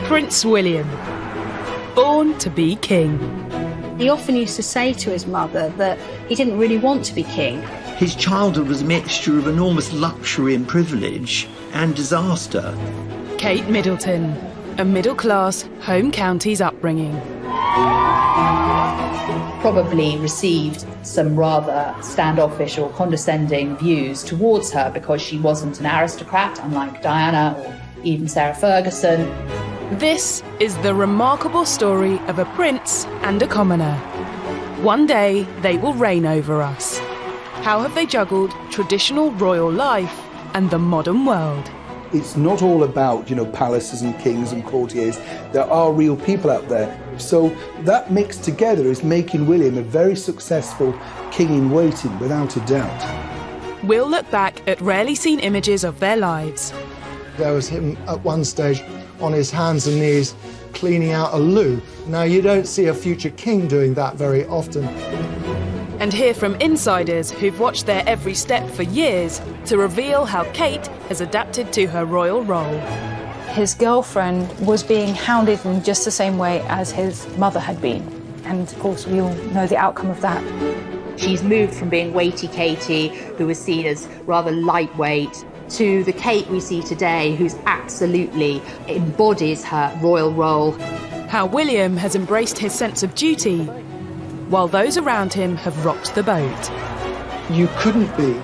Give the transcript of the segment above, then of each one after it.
Prince William, born to be king. He often used to say to his mother that he didn't really want to be king. His childhood was a mixture of enormous luxury and privilege and disaster. Kate Middleton, a middle-class home counties upbringing. Probably received some rather standoffish or condescending views towards her because she wasn't an aristocrat, unlike Diana or even Sarah Ferguson. This is the remarkable story of a prince and a commoner. One day they will reign over us. How have they juggled traditional royal life and the modern world? It's not all about, palaces and kings and courtiers. There are real people out there. So that mixed together is making William a very successful king in waiting, without a doubt. We'll look back at rarely seen images of their lives. There was him at one stage on his hands and knees cleaning out a loo. Now, you don't see a future king doing that very often. And hear from insiders who've watched their every step for years to reveal how Kate has adapted to her royal role. His girlfriend was being hounded in just the same way as his mother had been. And of course, we all know the outcome of that. She's moved from being weighty Katie, who was seen as rather lightweight, to the Kate we see today, who's absolutely embodies her royal role. How William has embraced his sense of duty, while those around him have rocked the boat. You couldn't be,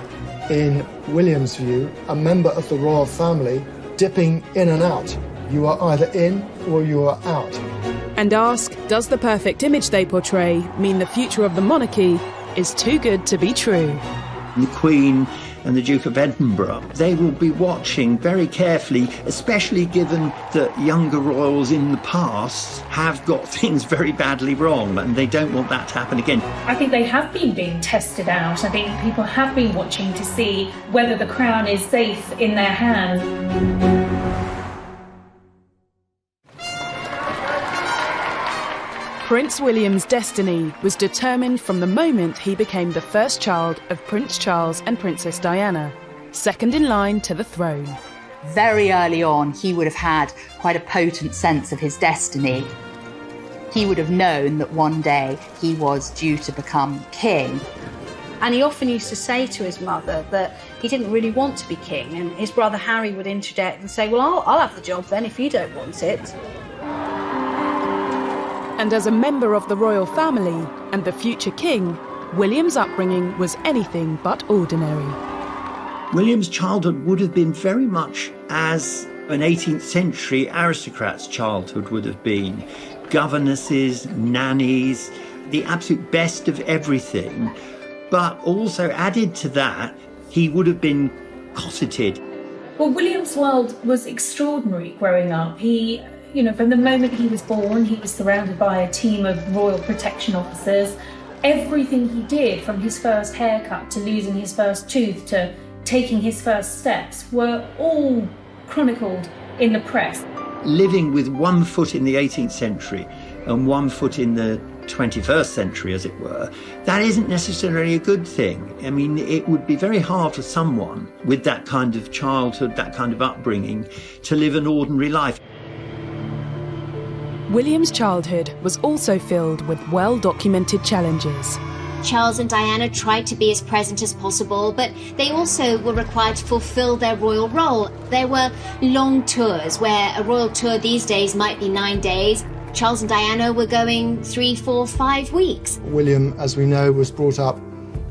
in William's view, a member of the royal family dipping in and out. You are either in or you are out. And ask, does the perfect image they portray mean the future of the monarchy is too good to be true? The Queen and the Duke of Edinburgh, they will be watching very carefully, especially given that younger royals in the past have got things very badly wrong and they don't want that to happen again. I think they have been being tested out. I think people have been watching to see whether the crown is safe in their hands. Prince William's destiny was determined from the moment he became the first child of Prince Charles and Princess Diana, second in line to the throne. Very early on, he would have had quite a potent sense of his destiny. He would have known that one day he was due to become king. And he often used to say to his mother that he didn't really want to be king. And his brother Harry would interject and say, well, I'll have the job then if you don't want it. And as a member of the royal family and the future king, William's upbringing was anything but ordinary. William's childhood would have been very much as an 18th century aristocrat's childhood would have been. Governesses, nannies, the absolute best of everything. But also added to that, he would have been cosseted. Well, William's world was extraordinary growing up. He, from the moment he was born, he was surrounded by a team of royal protection officers. Everything he did, from his first haircut to losing his first tooth to taking his first steps, were all chronicled in the press. Living with one foot in the 18th century and one foot in the 21st century, as it were, that isn't necessarily a good thing. I mean, it would be very hard for someone with that kind of childhood, that kind of upbringing, to live an ordinary life. William's childhood was also filled with well-documented challenges. Charles and Diana tried to be as present as possible, but they also were required to fulfill their royal role. There were long tours, where a royal tour these days might be 9 days. Charles and Diana were going 3, 4, 5 weeks. William, as we know, was brought up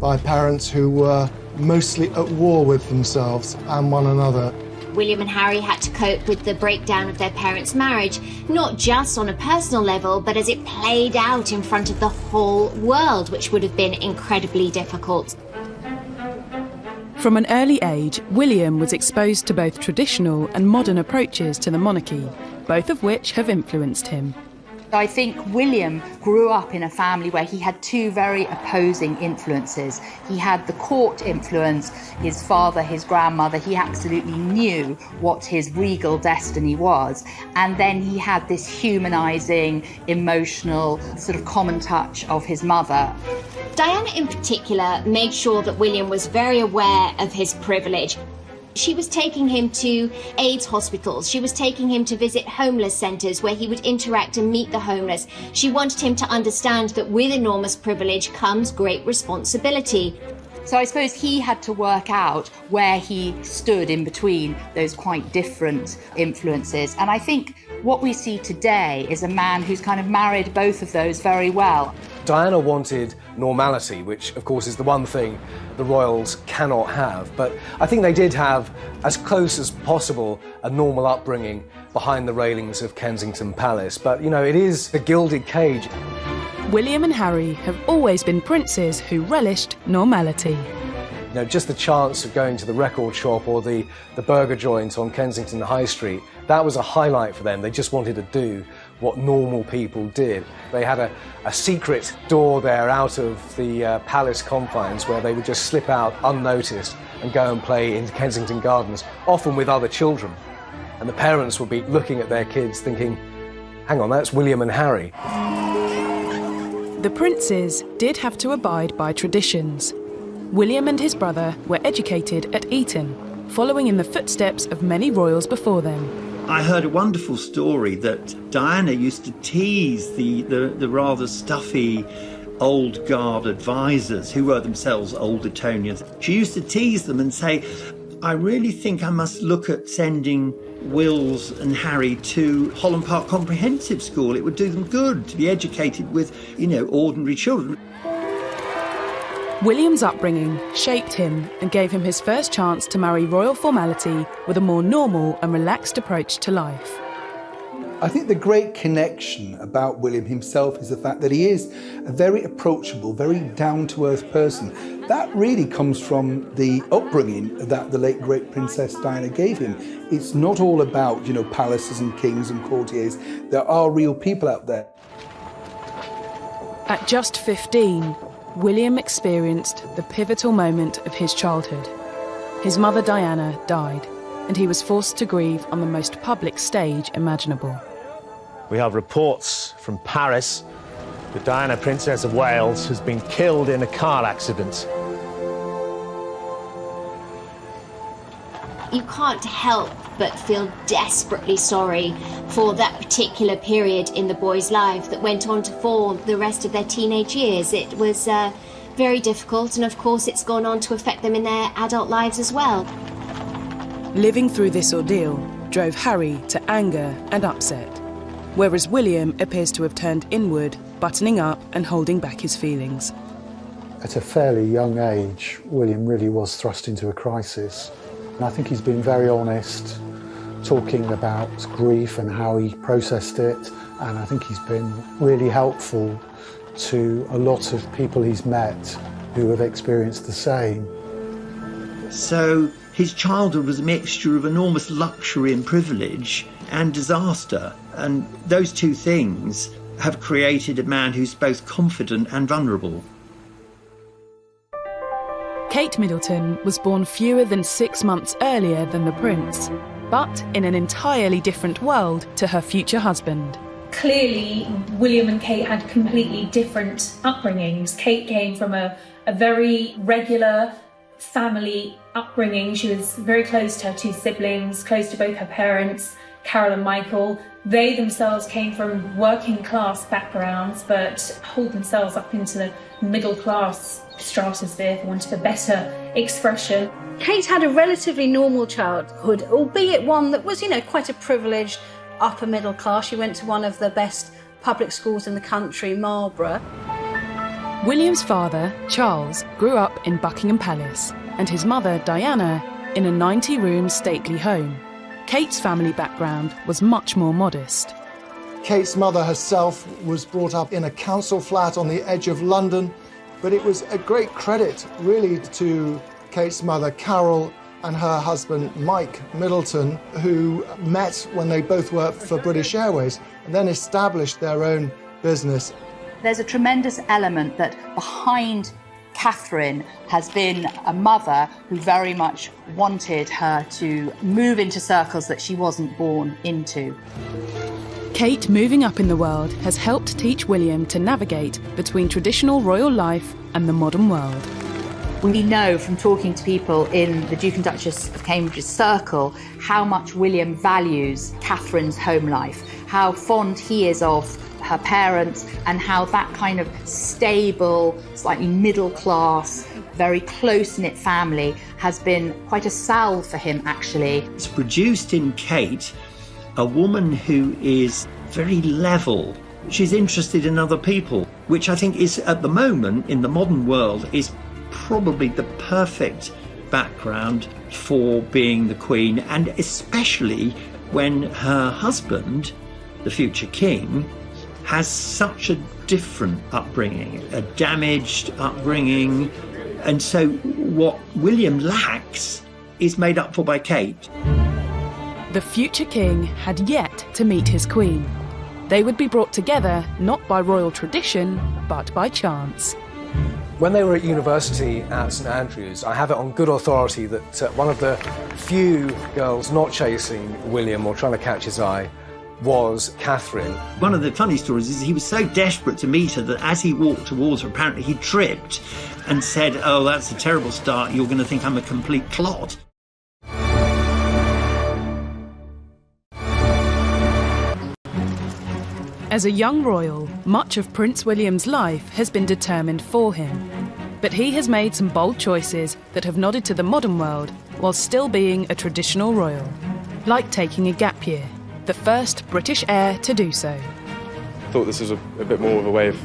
by parents who were mostly at war with themselves and one another. William and Harry had to cope with the breakdown of their parents' marriage, not just on a personal level, but as it played out in front of the whole world, which would have been incredibly difficult. From an early age, William was exposed to both traditional and modern approaches to the monarchy, both of which have influenced him. I think William grew up in a family where he had two very opposing influences. He had the court influence, his father, his grandmother. He absolutely knew what his regal destiny was. And then he had this humanising, emotional, sort of common touch of his mother. Diana in particular made sure that William was very aware of his privilege. She was taking him to AIDS hospitals. She was taking him to visit homeless centres where he would interact and meet the homeless. She wanted him to understand that with enormous privilege comes great responsibility. So I suppose he had to work out where he stood in between those quite different influences. And I think what we see today is a man who's kind of married both of those very well. Diana wanted normality, which of course is the one thing the royals cannot have. But I think they did have, as close as possible, a normal upbringing behind the railings of Kensington Palace. But, you know, it is a gilded cage. William and Harry have always been princes who relished normality. You know, just the chance of going to the record shop or the burger joint on Kensington High Street, that was a highlight for them. They just wanted to do what normal people did. They had a secret door there out of the palace confines where they would just slip out unnoticed and go and play in Kensington Gardens, often with other children. And the parents would be looking at their kids thinking, hang on, that's William and Harry. The princes did have to abide by traditions. William and his brother were educated at Eton, following in the footsteps of many royals before them. I heard a wonderful story that Diana used to tease the rather stuffy old guard advisors, who were themselves old Etonians. She used to tease them and say, I really think I must look at sending Wills and Harry to Holland Park Comprehensive School. It would do them good to be educated with, you know, ordinary children. William's upbringing shaped him and gave him his first chance to marry royal formality with a more normal and relaxed approach to life. I think the great connection about William himself is the fact that he is a very approachable, very down-to-earth person. That really comes from the upbringing that the late great Princess Diana gave him. It's not all about, you know, palaces and kings and courtiers. There are real people out there. At just 15, William experienced the pivotal moment of his childhood. His mother Diana died, and he was forced to grieve on the most public stage imaginable. We have reports from Paris that Diana, Princess of Wales, has been killed in a car accident. You can't help but feel desperately sorry for that particular period in the boy's life that went on to form the rest of their teenage years. It was very difficult, and of course it's gone on to affect them in their adult lives as well. Living through this ordeal drove Harry to anger and upset, whereas William appears to have turned inward, buttoning up and holding back his feelings. At a fairly young age, William really was thrust into a crisis. And I think he's been very honest, talking about grief and how he processed it. And I think he's been really helpful to a lot of people he's met who have experienced the same. So his childhood was a mixture of enormous luxury and privilege and disaster. And those two things have created a man who's both confident and vulnerable. Kate Middleton was born fewer than 6 months earlier than the prince, but in an entirely different world to her future husband. Clearly, William and Kate had completely different upbringings. Kate came from a very regular family upbringing. She was very close to her two siblings, close to both her parents, Carol and Michael. They themselves came from working class backgrounds, but hold themselves up into the middle class stratosphere, for want of a better expression. Kate had a relatively normal childhood, albeit one that was, you know, quite a privileged upper middle class. She went to one of the best public schools in the country, Marlborough. William's father, Charles, grew up in Buckingham Palace, and his mother, Diana, in a 90-room stately home. Kate's family background was much more modest. Kate's mother herself was brought up in a council flat on the edge of London, but it was a great credit, really, to Kate's mother, Carol, and her husband, Mike Middleton, who met when they both worked for British Airways and then established their own business. There's a tremendous element that behind Catherine has been a mother who very much wanted her to move into circles that she wasn't born into. Kate moving up in the world has helped teach William to navigate between traditional royal life and the modern world. We know from talking to people in the Duke and Duchess of Cambridge's circle how much William values Catherine's home life, how fond he is of her parents, and how that kind of stable, slightly middle class, very close-knit family has been quite a salve for him, actually. It's produced in Kate a woman who is very level. She's interested in other people, which I think is, at the moment, in the modern world, is probably the perfect background for being the Queen, and especially when her husband, the future king, has such a different upbringing, a damaged upbringing, and so what William lacks is made up for by Kate. The future king had yet to meet his queen. They would be brought together not by royal tradition, but by chance. When they were at university at St Andrews, I have it on good authority that one of the few girls not chasing William or trying to catch his eye was Catherine. One of the funny stories is he was so desperate to meet her that as he walked towards her, apparently he tripped and said, "Oh, that's a terrible start, you're going to think I'm a complete clot." As a young royal, much of Prince William's life has been determined for him. But he has made some bold choices that have nodded to the modern world while still being a traditional royal. Like taking a gap year, the first British heir to do so. I thought this was a bit more of a way of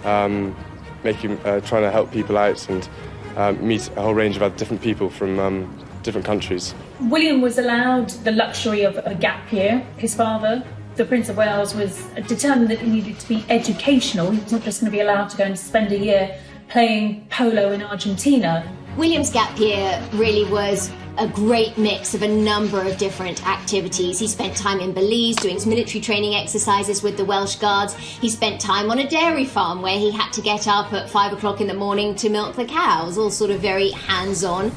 trying to help people out and meet a whole range of other different people from different countries. William was allowed the luxury of a gap year. His father, the Prince of Wales, was determined that he needed to be educational. He was not just going to be allowed to go and spend a year playing polo in Argentina. William's gap year really was a great mix of a number of different activities. He spent time in Belize doing his military training exercises with the Welsh Guards. He spent time on a dairy farm where he had to get up at 5 o'clock in the morning to milk the cows, all sort of very hands-on.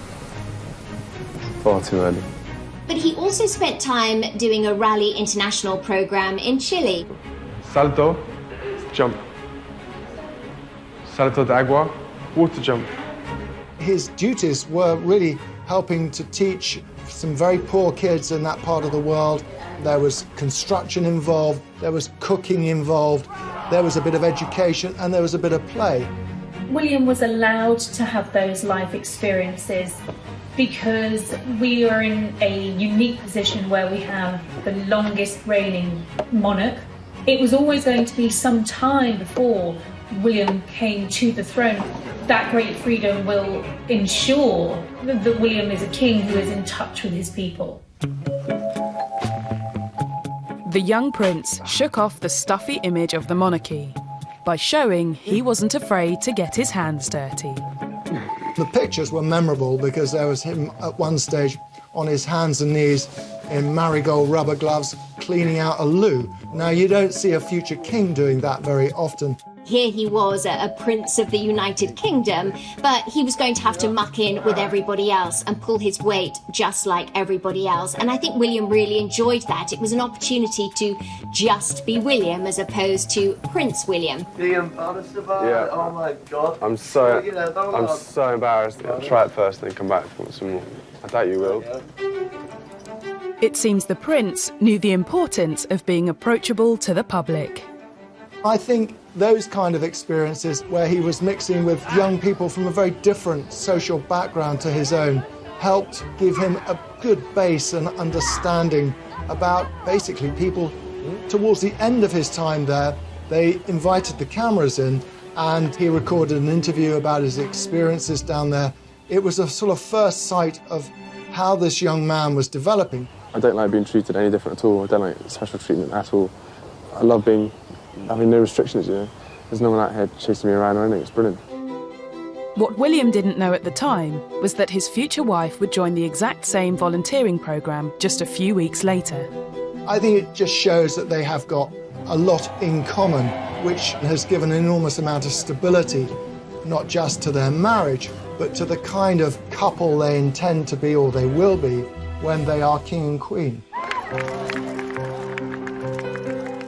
Far too early. But he also spent time doing a Rally International program in Chile. Salto, jump. Salto de agua, water jump. His duties were really helping to teach some very poor kids in that part of the world. There was construction involved, there was cooking involved, there was a bit of education, and there was a bit of play. William was allowed to have those life experiences because we are in a unique position where we have the longest reigning monarch. It was always going to be some time before William came to the throne. That great freedom will ensure that William is a king who is in touch with his people. The young prince shook off the stuffy image of the monarchy by showing he wasn't afraid to get his hands dirty. The pictures were memorable because there was him at one stage on his hands and knees in marigold rubber gloves cleaning out a loo. Now, you don't see a future king doing that very often. Here he was, a prince of the United Kingdom, but he was going to have to muck in with everybody else and pull his weight just like everybody else. And I think William really enjoyed that. It was an opportunity to just be William as opposed to Prince William. Being honest about it, oh my God. I'm so embarrassed. I'll try it first and then come back for some more. I doubt you will. It seems the prince knew the importance of being approachable to the public. I think those kind of experiences where he was mixing with young people from a very different social background to his own helped give him a good base and understanding about basically people. Towards the end of his time there, they invited the cameras in and he recorded an interview about his experiences down there. It was a sort of first sight of how this young man was developing. I don't like being treated any different at all. I don't like special treatment at all. I love having no restrictions, you know. There's no one out here chasing me around or anything. It's brilliant. What William didn't know at the time was that his future wife would join the exact same volunteering programme just a few weeks later. I think it just shows that they have got a lot in common, which has given an enormous amount of stability, not just to their marriage, but to the kind of couple they intend to be or they will be when they are king and queen.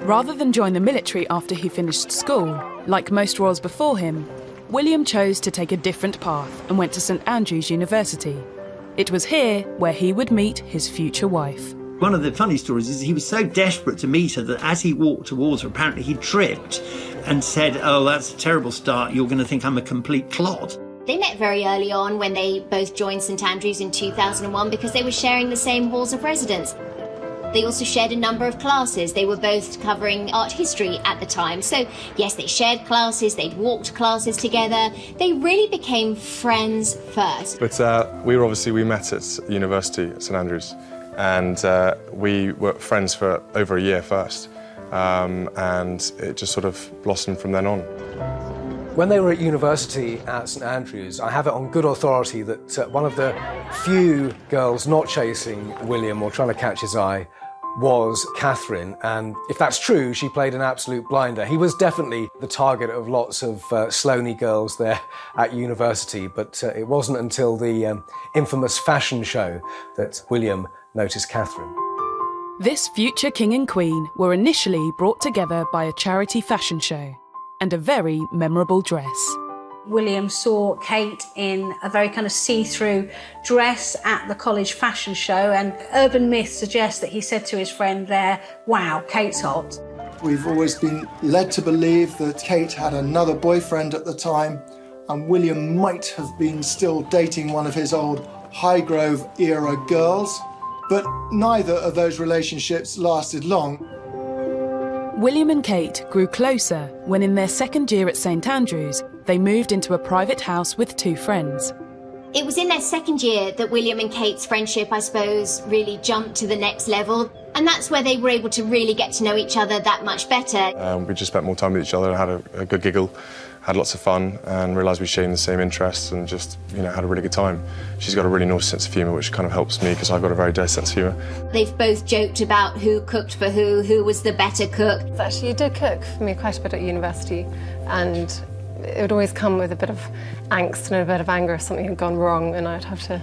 Rather than join the military after he finished school, like most royals before him, William chose to take a different path and went to St Andrews University. It was here where he would meet his future wife. One of the funny stories is he was so desperate to meet her that as he walked towards her, apparently he tripped and said, "Oh, that's a terrible start. You're going to think I'm a complete clod." They met very early on when they both joined St Andrews in 2001 because they were sharing the same halls of residence. They also shared a number of classes. They were both covering art history at the time. So, yes, they shared classes, they'd walked classes together. They really became friends first. But we met at university at St Andrews, and we were friends for over a year first. And it just sort of blossomed from then on. When they were at university at St Andrews, I have it on good authority that one of the few girls not chasing William or trying to catch his eye was Catherine, and if that's true, she played an absolute blinder. He was definitely the target of lots of Sloaney girls there at university, but it wasn't until the infamous fashion show that William noticed Catherine. This future king and queen were initially brought together by a charity fashion show and a very memorable dress. William saw Kate in a very kind of see-through dress at the college fashion show, and urban myth suggests that he said to his friend there, "Wow, Kate's hot." We've always been led to believe that Kate had another boyfriend at the time, and William might have been still dating one of his old Highgrove era girls, but neither of those relationships lasted long. William and Kate grew closer when in their second year at St Andrews, they moved into a private house with two friends. It was in their second year that William and Kate's friendship, I suppose, really jumped to the next level. And that's where they were able to really get to know each other that much better. We just spent more time with each other and had a good giggle, had lots of fun, and realised we shared the same interests and just, had a really good time. She's got a really nice sense of humour, which kind of helps me because I've got a very dirty sense of humour. They've both joked about who cooked for who was the better cook. Actually, you did cook for me quite a bit at university, and it would always come with a bit of angst and a bit of anger if something had gone wrong, and I'd have to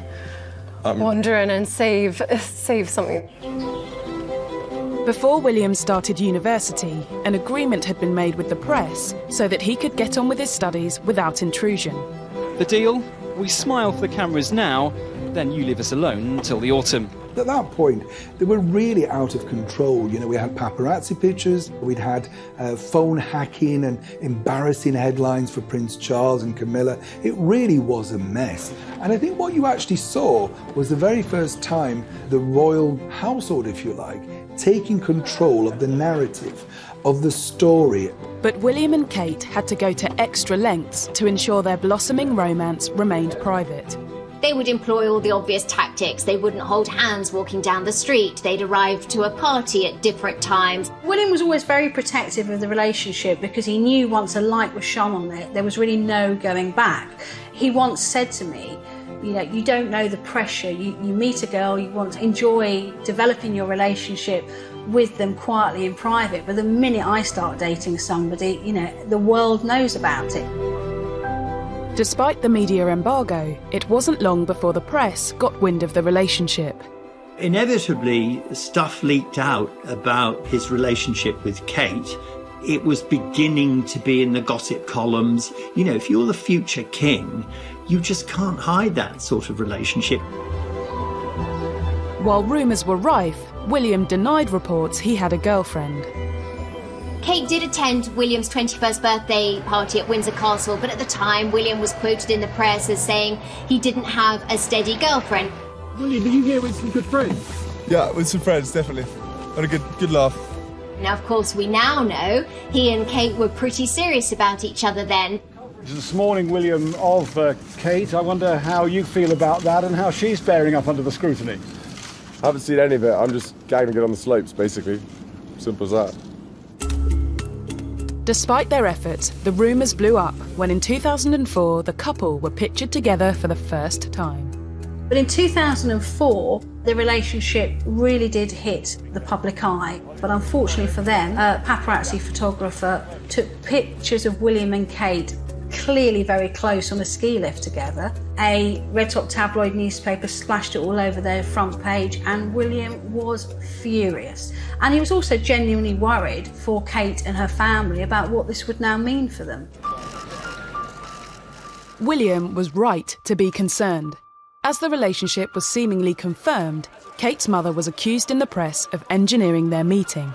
wander in and save something. Before William started university, an agreement had been made with the press so that he could get on with his studies without intrusion. The deal? We smile for the cameras now, then you leave us alone until the autumn. At that point, they were really out of control. We had paparazzi pictures, we'd had phone hacking and embarrassing headlines for Prince Charles and Camilla. It really was a mess. And I think what you actually saw was the very first time the royal household, if you like, taking control of the narrative, of the story. But William and Kate had to go to extra lengths to ensure their blossoming romance remained private. They would employ all the obvious tactics. They wouldn't hold hands walking down the street. They'd arrive to a party at different times. William was always very protective of the relationship because he knew once a light was shone on it, there was really no going back. He once said to me, you don't know the pressure. You meet a girl, you want to enjoy developing your relationship with them quietly in private, but the minute I start dating somebody, the world knows about it. Despite the media embargo, it wasn't long before the press got wind of the relationship. Inevitably, stuff leaked out about his relationship with Kate. It was beginning to be in the gossip columns. If you're the future king, you just can't hide that sort of relationship. While rumours were rife, William denied reports he had a girlfriend. Kate did attend William's 21st birthday party at Windsor Castle, but at the time, William was quoted in the press as saying he didn't have a steady girlfriend. William, did you get with some good friends? Yeah, with some friends, definitely. Had a good laugh. Now, of course, we now know he and Kate were pretty serious about each other then. This morning, William, of Kate. I wonder how you feel about that and how she's bearing up under the scrutiny. I haven't seen any of it. I'm just gagging it on the slopes, basically. Simple as that. Despite their efforts, the rumours blew up when in 2004 the couple were pictured together for the first time. But in 2004, the relationship really did hit the public eye. But unfortunately for them, a paparazzi photographer took pictures of William and Kate clearly very close on a ski lift together. A red top tabloid newspaper splashed it all over their front page, and William was furious. And he was also genuinely worried for Kate and her family about what this would now mean for them. William was right to be concerned. As the relationship was seemingly confirmed, Kate's mother was accused in the press of engineering their meeting.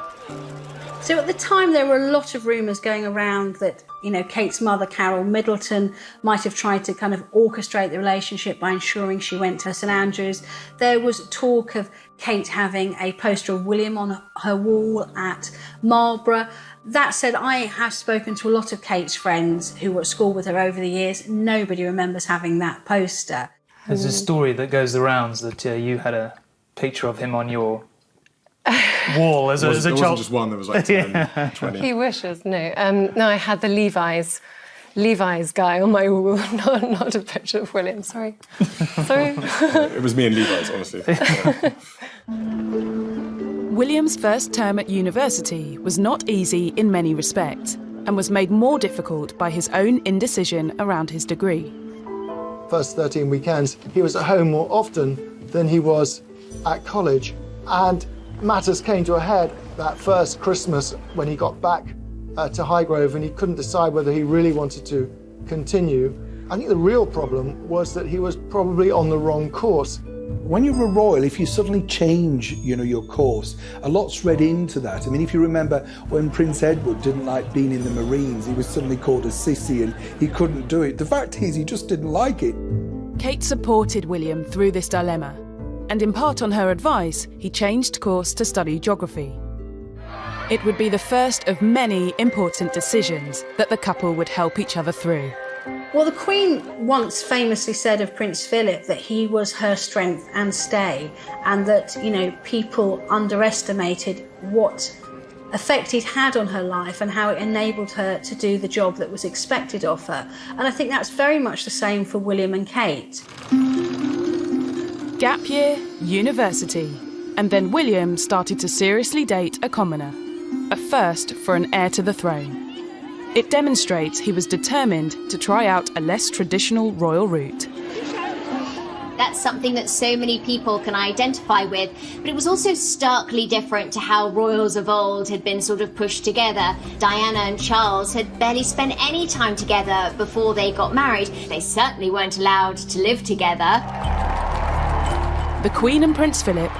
So at the time, there were a lot of rumours going around that, Kate's mother, Carol Middleton, might have tried to kind of orchestrate the relationship by ensuring she went to St Andrews. There was talk of Kate having a poster of William on her wall at Marlborough. That said, I have spoken to a lot of Kate's friends who were at school with her over the years. Nobody remembers having that poster. There's a story that goes the rounds that you had a picture of him on your wall as a child. There wasn't just one, there was like 10, 20. He wishes, no. No, I had the Levi's guy on my wall, not a picture of William, sorry. Sorry. It was me and Levi's, honestly. William's first term at university was not easy in many respects and was made more difficult by his own indecision around his degree. First 13 weekends, he was at home more often than he was at college, and matters came to a head that first Christmas when he got back to Highgrove and he couldn't decide whether he really wanted to continue. I think the real problem was that he was probably on the wrong course. When you're a royal, if you suddenly change, your course, a lot's read into that. I mean, if you remember when Prince Edward didn't like being in the Marines, he was suddenly called a sissy and he couldn't do it. The fact is, he just didn't like it. Kate supported William through this dilemma, and in part on her advice, he changed course to study geography. It would be the first of many important decisions that the couple would help each other through. Well, the Queen once famously said of Prince Philip that he was her strength and stay, and that, people underestimated what effect he'd had on her life and how it enabled her to do the job that was expected of her. And I think that's very much the same for William and Kate. Gap year, university, and then William started to seriously date a commoner, a first for an heir to the throne. It demonstrates he was determined to try out a less traditional royal route. That's something that so many people can identify with, but it was also starkly different to how royals of old had been sort of pushed together. Diana and Charles had barely spent any time together before they got married. They certainly weren't allowed to live together. The Queen and Prince Philip,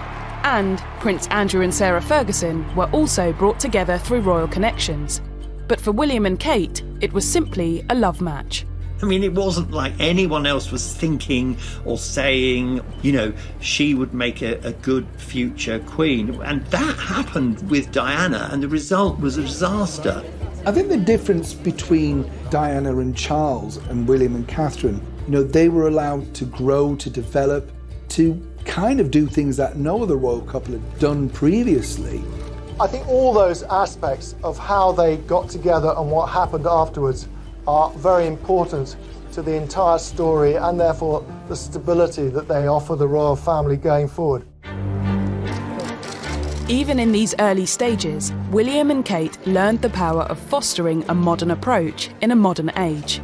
and Prince Andrew and Sarah Ferguson were also brought together through royal connections. But for William and Kate, it was simply a love match. I mean, it wasn't like anyone else was thinking or saying, she would make a good future queen. And that happened with Diana, and the result was a disaster. I think the difference between Diana and Charles and William and Catherine, they were allowed to grow, to develop, to kind of do things that no other royal couple had done previously. I think all those aspects of how they got together and what happened afterwards are very important to the entire story and therefore the stability that they offer the royal family going forward. Even in these early stages, William and Kate learned the power of fostering a modern approach in a modern age.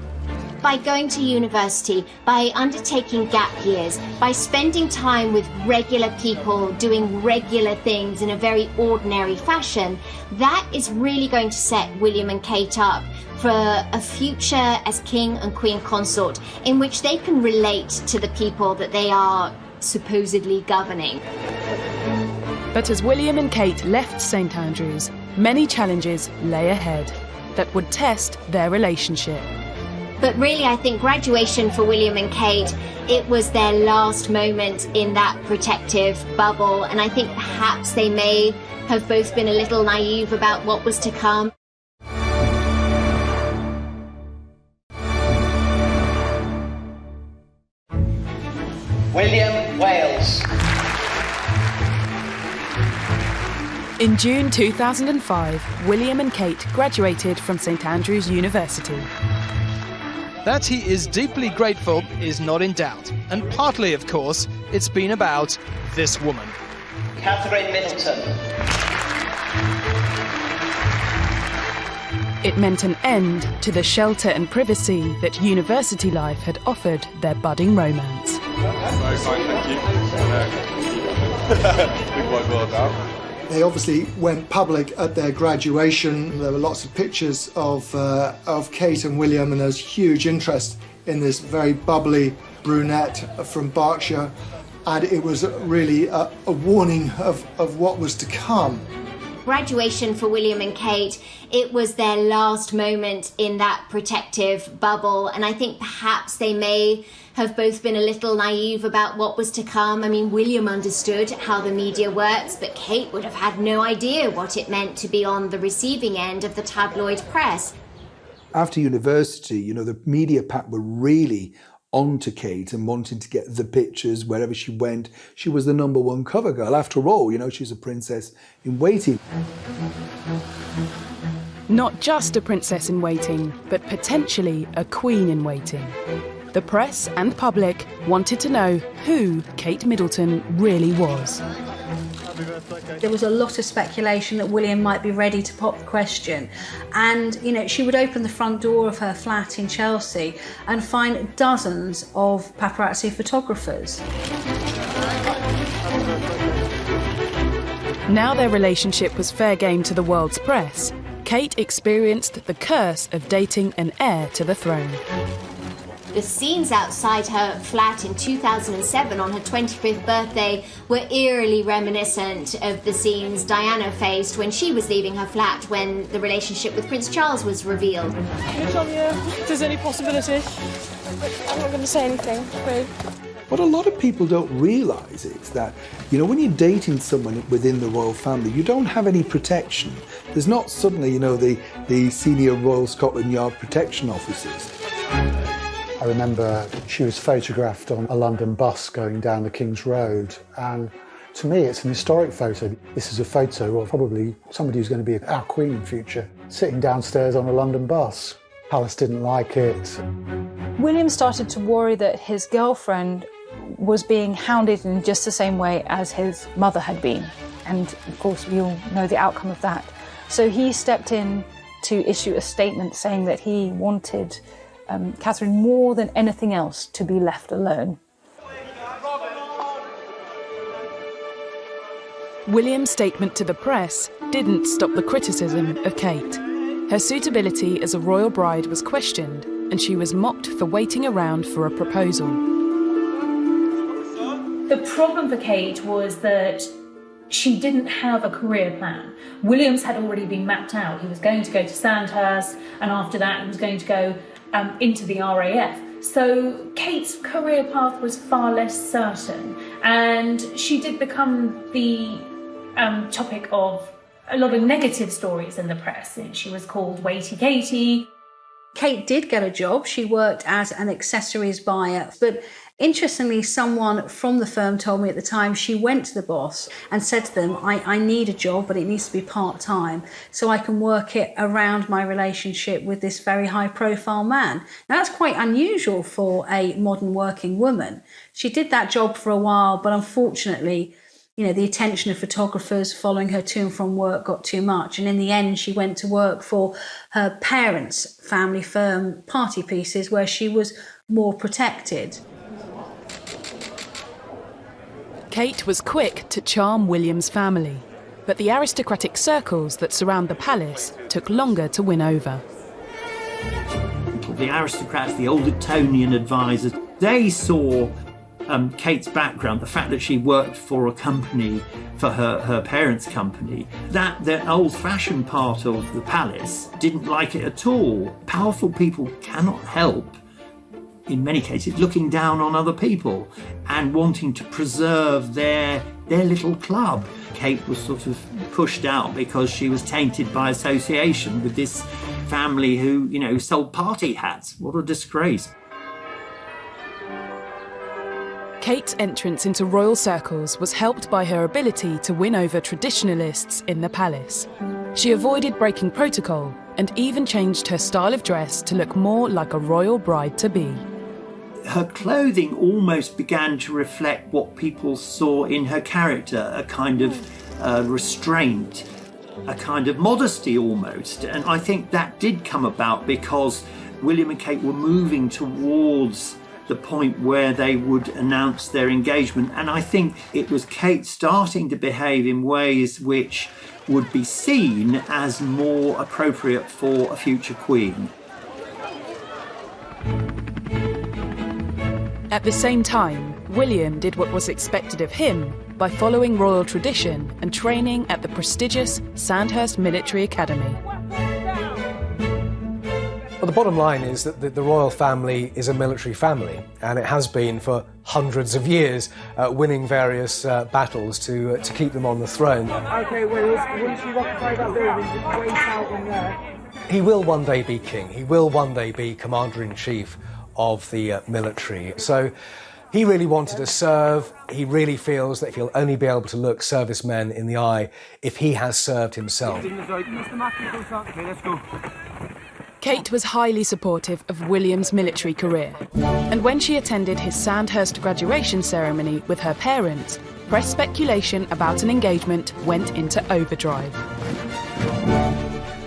By going to university, by undertaking gap years, by spending time with regular people, doing regular things in a very ordinary fashion, that is really going to set William and Kate up for a future as king and queen consort in which they can relate to the people that they are supposedly governing. But as William and Kate left St Andrews, many challenges lay ahead that would test their relationship. But really, I think graduation for William and Kate, it was their last moment in that protective bubble, and I think perhaps they may have both been a little naive about what was to come. William Wales. In June 2005, William and Kate graduated from St Andrews University. That he is deeply grateful is not in doubt, and partly, of course, it's been about this woman. Catherine Middleton. It meant an end to the shelter and privacy that university life had offered their budding romance. They obviously went public at their graduation. There were lots of pictures of Kate and William, and there was huge interest in this very bubbly brunette from Berkshire, and it was really a warning of what was to come. Graduation for William and Kate, it was their last moment in that protective bubble, and I think perhaps they may have both been a little naive about what was to come. I mean, William understood how the media works, but Kate would have had no idea what it meant to be on the receiving end of the tabloid press. After university, you know, the media pack were really on to Kate and wanting to get the pictures wherever she went. She was the #1 cover girl. After all, you know, she's a princess in waiting. Not just a princess in waiting, but potentially a queen in waiting. The press and public wanted to know who Kate Middleton really was. There was a lot of speculation that William might be ready to pop the question. And, you know, she would open the front door of her flat in Chelsea and find dozens of paparazzi photographers. Now their relationship was fair game to the world's press, Kate experienced the curse of dating an heir to the throne. The scenes outside her flat in 2007 on her 25th birthday were eerily reminiscent of the scenes Diana faced when she was leaving her flat when the relationship with Prince Charles was revealed. Can you tell me if there's any possibility? I'm not going to say anything, babe. What a lot of people don't realise is that, you know, when you're dating someone within the royal family, you don't have any protection. There's not suddenly, you know, the senior Royal Scotland Yard protection officers. I remember she was photographed on a London bus going down the King's Road, and to me it's an historic photo. This is a photo of probably somebody who's going to be our queen in future, sitting downstairs on a London bus. Palace didn't like it. William started to worry that his girlfriend was being hounded in just the same way as his mother had been, and of course we all know the outcome of that. So he stepped in to issue a statement saying that he wanted Catherine, more than anything else, to be left alone. William's statement to the press didn't stop the criticism of Kate. Her suitability as a royal bride was questioned, and she was mocked for waiting around for a proposal. The problem for Kate was that she didn't have a career plan. William's had already been mapped out. He was going to go to Sandhurst, and after that he was going to go into the RAF. So Kate's career path was far less certain, and she did become the topic of a lot of negative stories in the press. And she was called Waity Katie. Kate did get a job. She worked as an accessories buyer, but interestingly, someone from the firm told me at the time she went to the boss and said to them, I need a job, but it needs to be part-time so I can work it around my relationship with this very high-profile man. Now, that's quite unusual for a modern working woman. She did that job for a while, but unfortunately, you know, the attention of photographers following her to and from work got too much. And in the end, she went to work for her parents' family firm, Party Pieces, where she was more protected. Kate was quick to charm William's family, but the aristocratic circles that surround the palace took longer to win over. The aristocrats, the old Etonian advisors, they saw Kate's background, the fact that she worked for a company, for her parents' company, that the old-fashioned part of the palace didn't like it at all. Powerful people cannot help, in many cases, looking down on other people and wanting to preserve their little club. Kate was sort of pushed out because she was tainted by association with this family who, you know, sold party hats. What a disgrace. Kate's entrance into royal circles was helped by her ability to win over traditionalists in the palace. She avoided breaking protocol and even changed her style of dress to look more like a royal bride-to-be. Her clothing almost began to reflect what people saw in her character, a kind of restraint, a kind of modesty almost. And I think that did come about because William and Kate were moving towards the point where they would announce their engagement. And I think it was Kate starting to behave in ways which would be seen as more appropriate for a future queen. At the same time, William did what was expected of him by following royal tradition and training at the prestigious Sandhurst Military Academy. Well, the bottom line is that the royal family is a military family, and it has been for hundreds of years, winning various battles to keep them on the throne. OK, Wills, once you occupy that building, just wait out in there. He will one day be king. He will one day be Commander-in-Chief of the military. So he really wanted to serve. He really feels that he'll only be able to look servicemen in the eye if he has served himself. Kate was highly supportive of William's military career, and when she attended his Sandhurst graduation ceremony with her parents, press speculation about an engagement went into overdrive.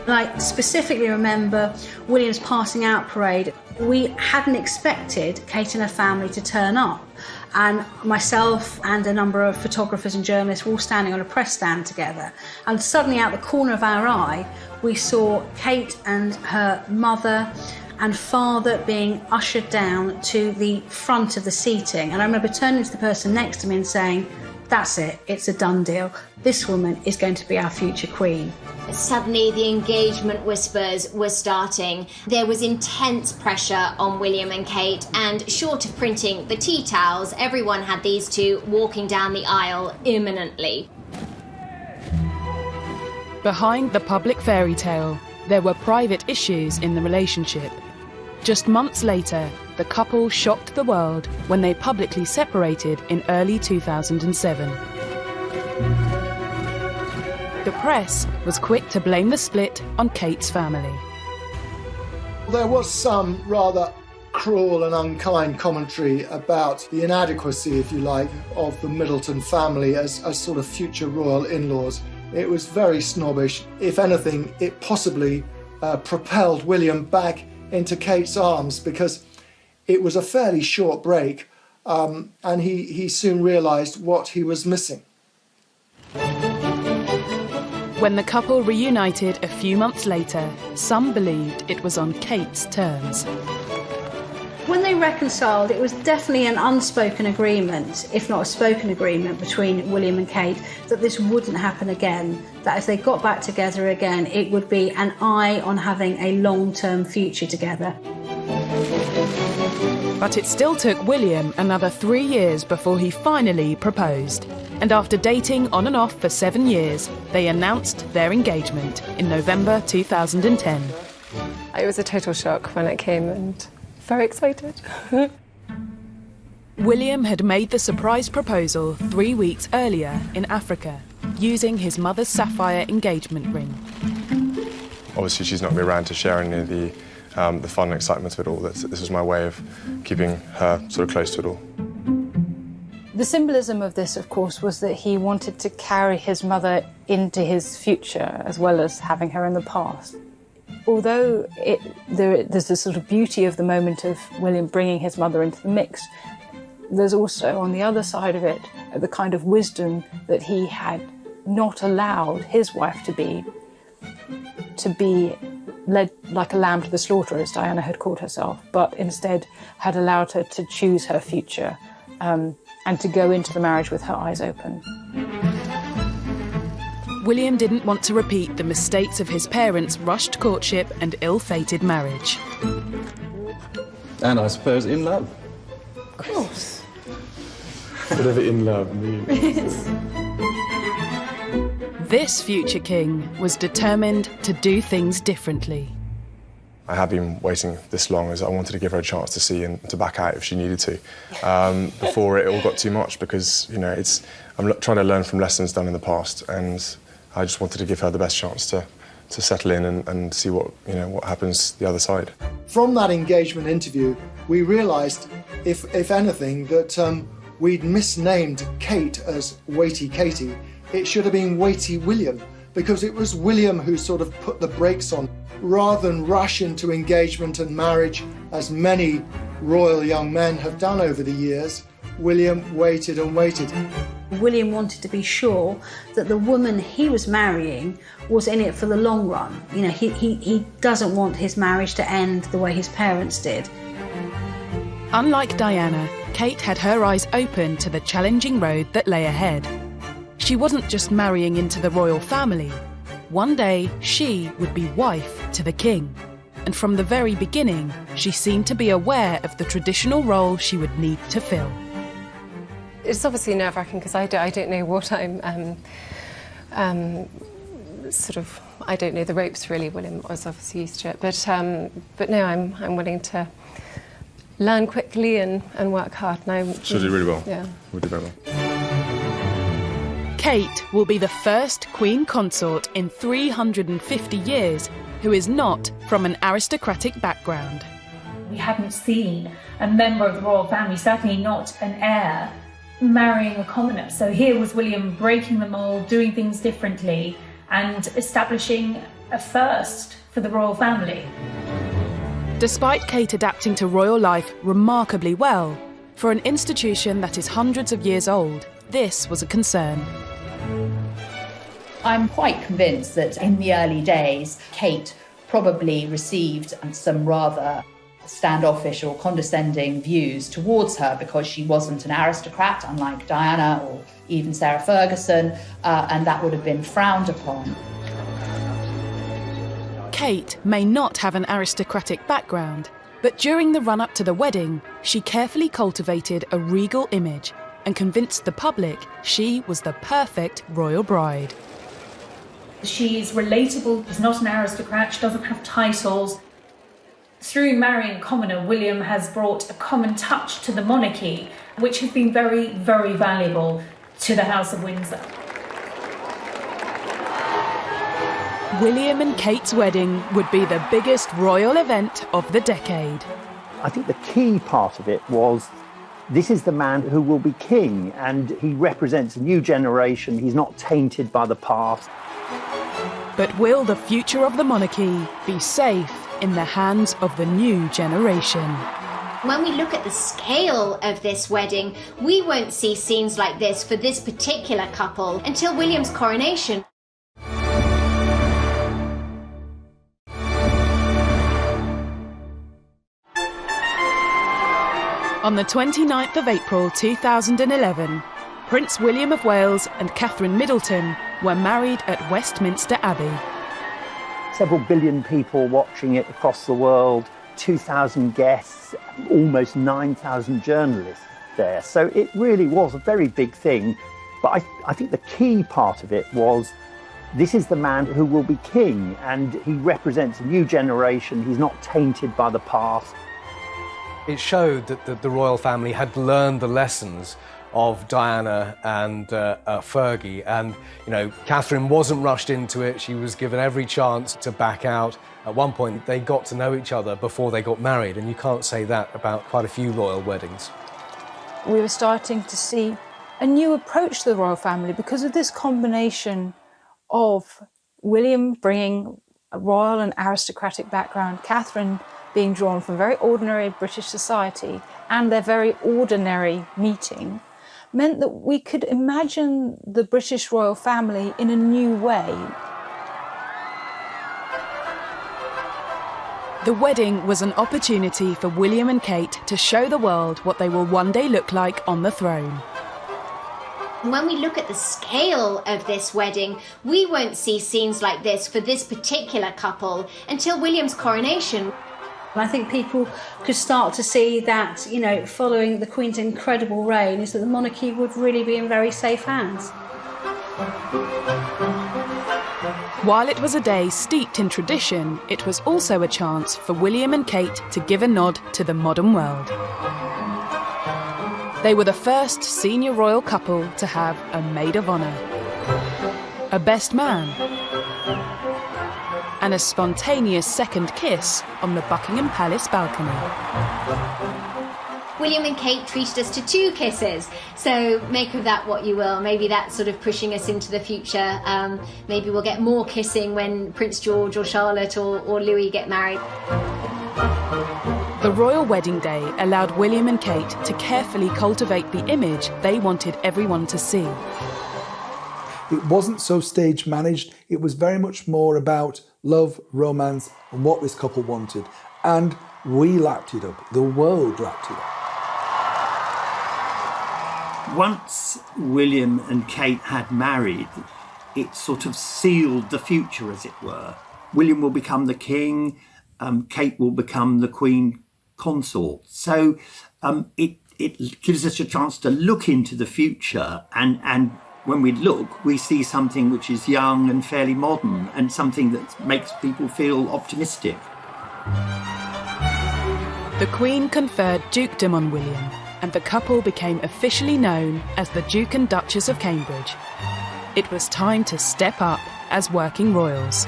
I specifically remember William's passing out parade. We hadn't expected Kate and her family to turn up, and myself and a number of photographers and journalists were all standing on a press stand together, and suddenly out the corner of our eye we saw Kate and her mother and father being ushered down to the front of the seating, and I remember turning to the person next to me and saying, "That's it, it's a done deal. This woman is going to be our future queen." Suddenly the engagement whispers were starting. There was intense pressure on William and Kate, and short of printing the tea towels, everyone had these two walking down the aisle imminently. Behind the public fairy tale, there were private issues in the relationship. Just months later, the couple shocked the world when they publicly separated in early 2007. The press was quick to blame the split on Kate's family. There was some rather cruel and unkind commentary about the inadequacy, if you like, of the Middleton family as sort of future royal in-laws. It was very snobbish. If anything, it possibly propelled William back into Kate's arms, because it was a fairly short break, and he soon realised what he was missing. When the couple reunited a few months later, some believed it was on Kate's terms. When they reconciled, it was definitely an unspoken agreement, if not a spoken agreement, between William and Kate that this wouldn't happen again, that if they got back together again, it would be an eye on having a long-term future together. But it still took William another 3 years before he finally proposed. And after dating on and off for 7 years, they announced their engagement in November 2010. It was a total shock when it came, and very excited. William had made the surprise proposal 3 weeks earlier in Africa, using his mother's sapphire engagement ring. Obviously, she's not going to be around to share any of the fun and excitement of it all. This was my way of keeping her sort of close to it all. The symbolism of this, of course, was that he wanted to carry his mother into his future as well as having her in the past. Although there's this sort of beauty of the moment of William bringing his mother into the mix, there's also, on the other side of it, the kind of wisdom that he had not allowed his wife to be led like a lamb to the slaughter, as Diana had called herself, but instead had allowed her to choose her future and to go into the marriage with her eyes open. William didn't want to repeat the mistakes of his parents' rushed courtship and ill-fated marriage. And I suppose in love. Of course. Whatever in love means. This future king was determined to do things differently. I have been waiting this long as I wanted to give her a chance to see and to back out if she needed to, before it all got too much, because, you know, I'm trying to learn from lessons done in the past, and I just wanted to give her the best chance to settle in and see what happens the other side. From that engagement interview, we realised, if anything, that we'd misnamed Kate as Weighty Katie. It should have been Weighty William, because it was William who sort of put the brakes on. Rather than rush into engagement and marriage, as many royal young men have done over the years, William waited and waited. William wanted to be sure that the woman he was marrying was in it for the long run. You know, he doesn't want his marriage to end the way his parents did. Unlike Diana, Kate had her eyes open to the challenging road that lay ahead. She wasn't just marrying into the royal family. One day, she would be wife to the king. And from the very beginning, she seemed to be aware of the traditional role she would need to fill. It's obviously nerve-wracking because I don't know what I'm I don't know the ropes really. William was obviously used to it, but no, I'm willing to learn quickly and work hard. And She'll do really well. Yeah, we'll do very well. Kate will be the first Queen Consort in 350 years who is not from an aristocratic background. We hadn't seen a member of the royal family, certainly not an heir, marrying a commoner. So here was William breaking the mould, doing things differently, and establishing a first for the royal family. Despite Kate adapting to royal life remarkably well, for an institution that is hundreds of years old, this was a concern. I'm quite convinced that in the early days, Kate probably received some rather standoffish or condescending views towards her because she wasn't an aristocrat, unlike Diana or even Sarah Ferguson, and that would have been frowned upon. Kate may not have an aristocratic background, but during the run-up to the wedding, she carefully cultivated a regal image and convinced the public she was the perfect royal bride. She's relatable, she's not an aristocrat, she doesn't have titles. Through marrying a commoner, William has brought a common touch to the monarchy, which has been very, very valuable to the House of Windsor. William and Kate's wedding would be the biggest royal event of the decade. I think the key part of it was this is the man who will be king, and he represents a new generation. He's not tainted by the past. But will the future of the monarchy be safe in the hands of the new generation? When we look at the scale of this wedding, we won't see scenes like this for this particular couple until William's coronation. On the 29th of April 2011, Prince William of Wales and Catherine Middleton were married at Westminster Abbey. Several billion people watching it across the world, 2,000 guests, almost 9,000 journalists there. So it really was a very big thing. But I think the key part of it was this is the man who will be king, and he represents a new generation. He's not tainted by the past. It showed that the royal family had learned the lessons of Diana and Fergie, and Catherine wasn't rushed into it. She was given every chance to back out. At one point they got to know each other before they got married, and you can't say that about quite a few royal weddings. We were starting to see a new approach to the royal family because of this combination of William bringing a royal and aristocratic background, Catherine being drawn from very ordinary British society, and their very ordinary meeting, meant that we could imagine the British royal family in a new way. The wedding was an opportunity for William and Kate to show the world what they will one day look like on the throne. When we look at the scale of this wedding, we won't see scenes like this for this particular couple until William's coronation. I think people could start to see that, following the Queen's incredible reign, is that the monarchy would really be in very safe hands. While it was a day steeped in tradition, it was also a chance for William and Kate to give a nod to the modern world. They were the first senior royal couple to have a maid of honour, a best man, and a spontaneous second kiss on the Buckingham Palace balcony. William and Kate treated us to 2 kisses, so make of that what you will. Maybe that's sort of pushing us into the future. Maybe we'll get more kissing when Prince George or Charlotte or Louis get married. The royal wedding day allowed William and Kate to carefully cultivate the image they wanted everyone to see. It wasn't so stage managed. It was very much more about love, romance, and what this couple wanted. And we lapped it up. The world lapped it up. Once William and Kate had married, it sort of sealed the future, as it were. William will become the king, Kate will become the queen consort. So it gives us a chance to look into the future, and when we look, we see something which is young and fairly modern, and something that makes people feel optimistic. The Queen conferred dukedom on William, and the couple became officially known as the Duke and Duchess of Cambridge. It was time to step up as working royals.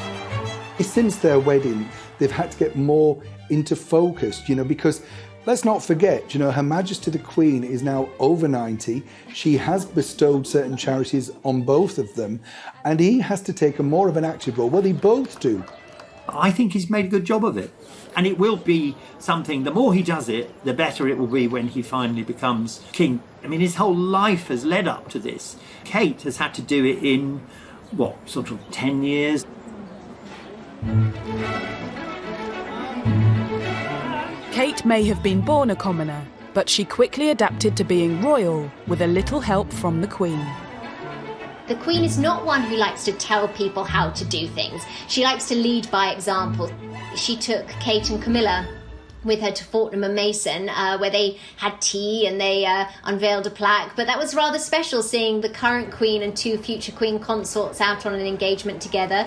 Since their wedding, they've had to get more into focus, because let's not forget, Her Majesty the Queen is now over 90. She has bestowed certain charities on both of them, and he has to take a more of an active role. Well, they both do. I think he's made a good job of it. And it will be something, the more he does it, the better it will be when he finally becomes king. I mean, his whole life has led up to this. Kate has had to do it in, sort of 10 years? Kate may have been born a commoner, but she quickly adapted to being royal with a little help from the Queen. The Queen is not one who likes to tell people how to do things. She likes to lead by example. She took Kate and Camilla with her to Fortnum and Mason, where they had tea and they unveiled a plaque. But that was rather special, seeing the current Queen and 2 future Queen consorts out on an engagement together.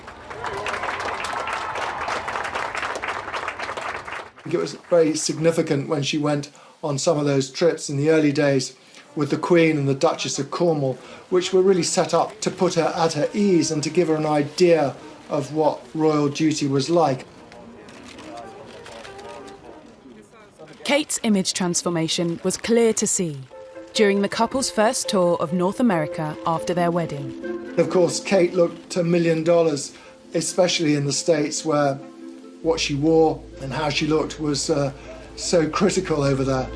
It was very significant when she went on some of those trips in the early days with the Queen and the Duchess of Cornwall, which were really set up to put her at her ease and to give her an idea of what royal duty was like. Kate's image transformation was clear to see during the couple's first tour of North America after their wedding. Of course, Kate looked $1 million, especially in the States, where what she wore and how she looked was so critical over there.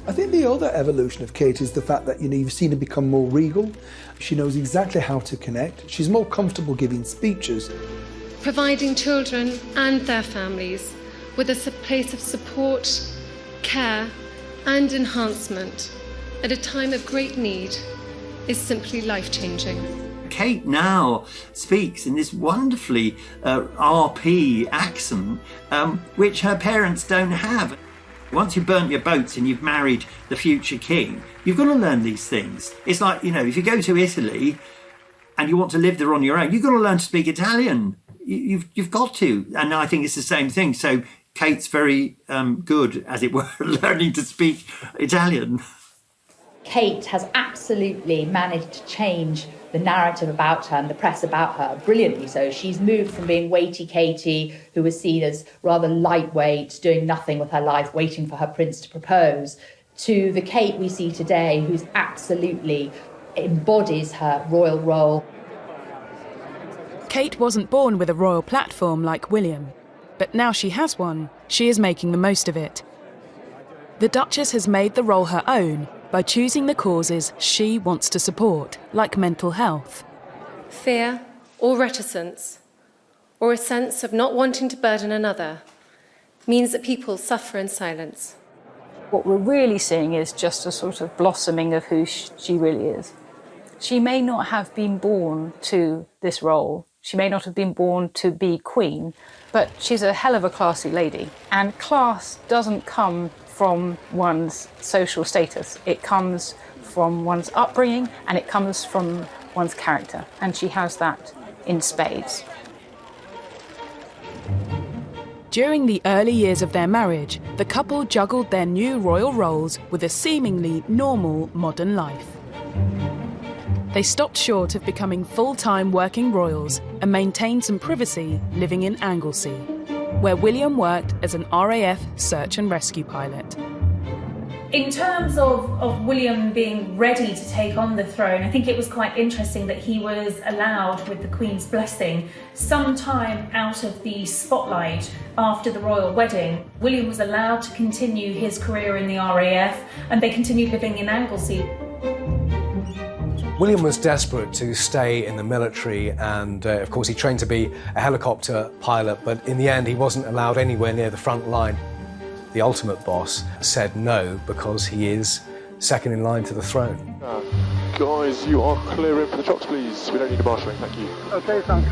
I think the other evolution of Kate is the fact that, you've seen her become more regal. She knows exactly how to connect. She's more comfortable giving speeches. Providing children and their families with a place of support, care and enhancement at a time of great need is simply life-changing. Kate now speaks in this wonderfully RP accent, which her parents don't have. Once you've burnt your boats and you've married the future king, you've got to learn these things. It's like, if you go to Italy and you want to live there on your own, you've got to learn to speak Italian. You've got to. And I think it's the same thing. So Kate's very good, as it were, learning to speak Italian. Kate has absolutely managed to change the narrative about her and the press about her, brilliantly so. She's moved from being weighty Katie, who was seen as rather lightweight, doing nothing with her life, waiting for her prince to propose, to the Kate we see today, who's absolutely embodies her royal role. Kate wasn't born with a royal platform like William, but now she has one, she is making the most of it. The Duchess has made the role her own by choosing the causes she wants to support, like mental health. Fear or reticence, or a sense of not wanting to burden another, means that people suffer in silence. What we're really seeing is just a sort of blossoming of who she really is. She may not have been born to this role. She may not have been born to be queen, but she's a hell of a classy lady. And class doesn't come from one's social status. It comes from one's upbringing and it comes from one's character. And she has that in spades. During the early years of their marriage, the couple juggled their new royal roles with a seemingly normal modern life. They stopped short of becoming full-time working royals and maintained some privacy living in Anglesey, where William worked as an RAF search and rescue pilot. In terms of William being ready to take on the throne, I think it was quite interesting that he was allowed, with the Queen's blessing, some time out of the spotlight after the royal wedding. William was allowed to continue his career in the RAF and they continued living in Anglesey. William was desperate to stay in the military and, of course, he trained to be a helicopter pilot, but in the end he wasn't allowed anywhere near the front line. The ultimate boss said no because he is second in line to the throne. Guys, you are clear in for the chocks, please. We don't need a marshalling, thank you. OK, thanks.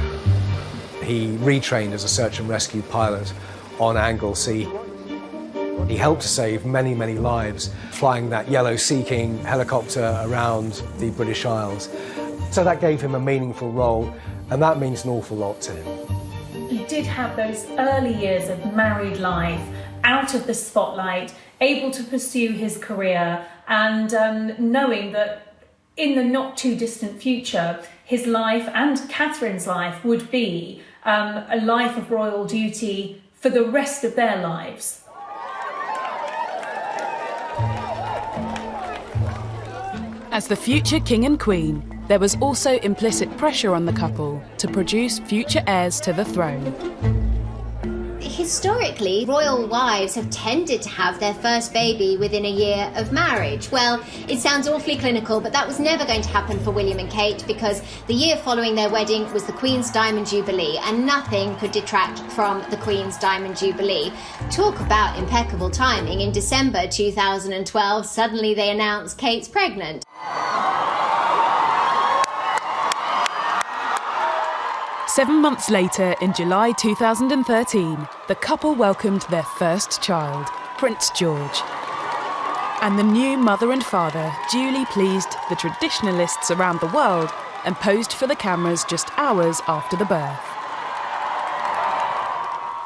He retrained as a search and rescue pilot on Anglesey. He helped to save many, many lives flying that yellow Sea King helicopter around the British Isles. So that gave him a meaningful role, and that means an awful lot to him. He did have those early years of married life, out of the spotlight, able to pursue his career, and knowing that in the not too distant future, his life and Catherine's life would be a life of royal duty for the rest of their lives. As the future king and queen, there was also implicit pressure on the couple to produce future heirs to the throne. Historically, royal wives have tended to have their first baby within a year of marriage. Well, it sounds awfully clinical, but that was never going to happen for William and Kate because the year following their wedding was the Queen's Diamond Jubilee, and nothing could detract from the Queen's Diamond Jubilee. Talk about impeccable timing. In December 2012, suddenly they announced Kate's pregnant. Seven months later, in July 2013, the couple welcomed their first child, Prince George. And the new mother and father duly pleased the traditionalists around the world and posed for the cameras just hours after the birth.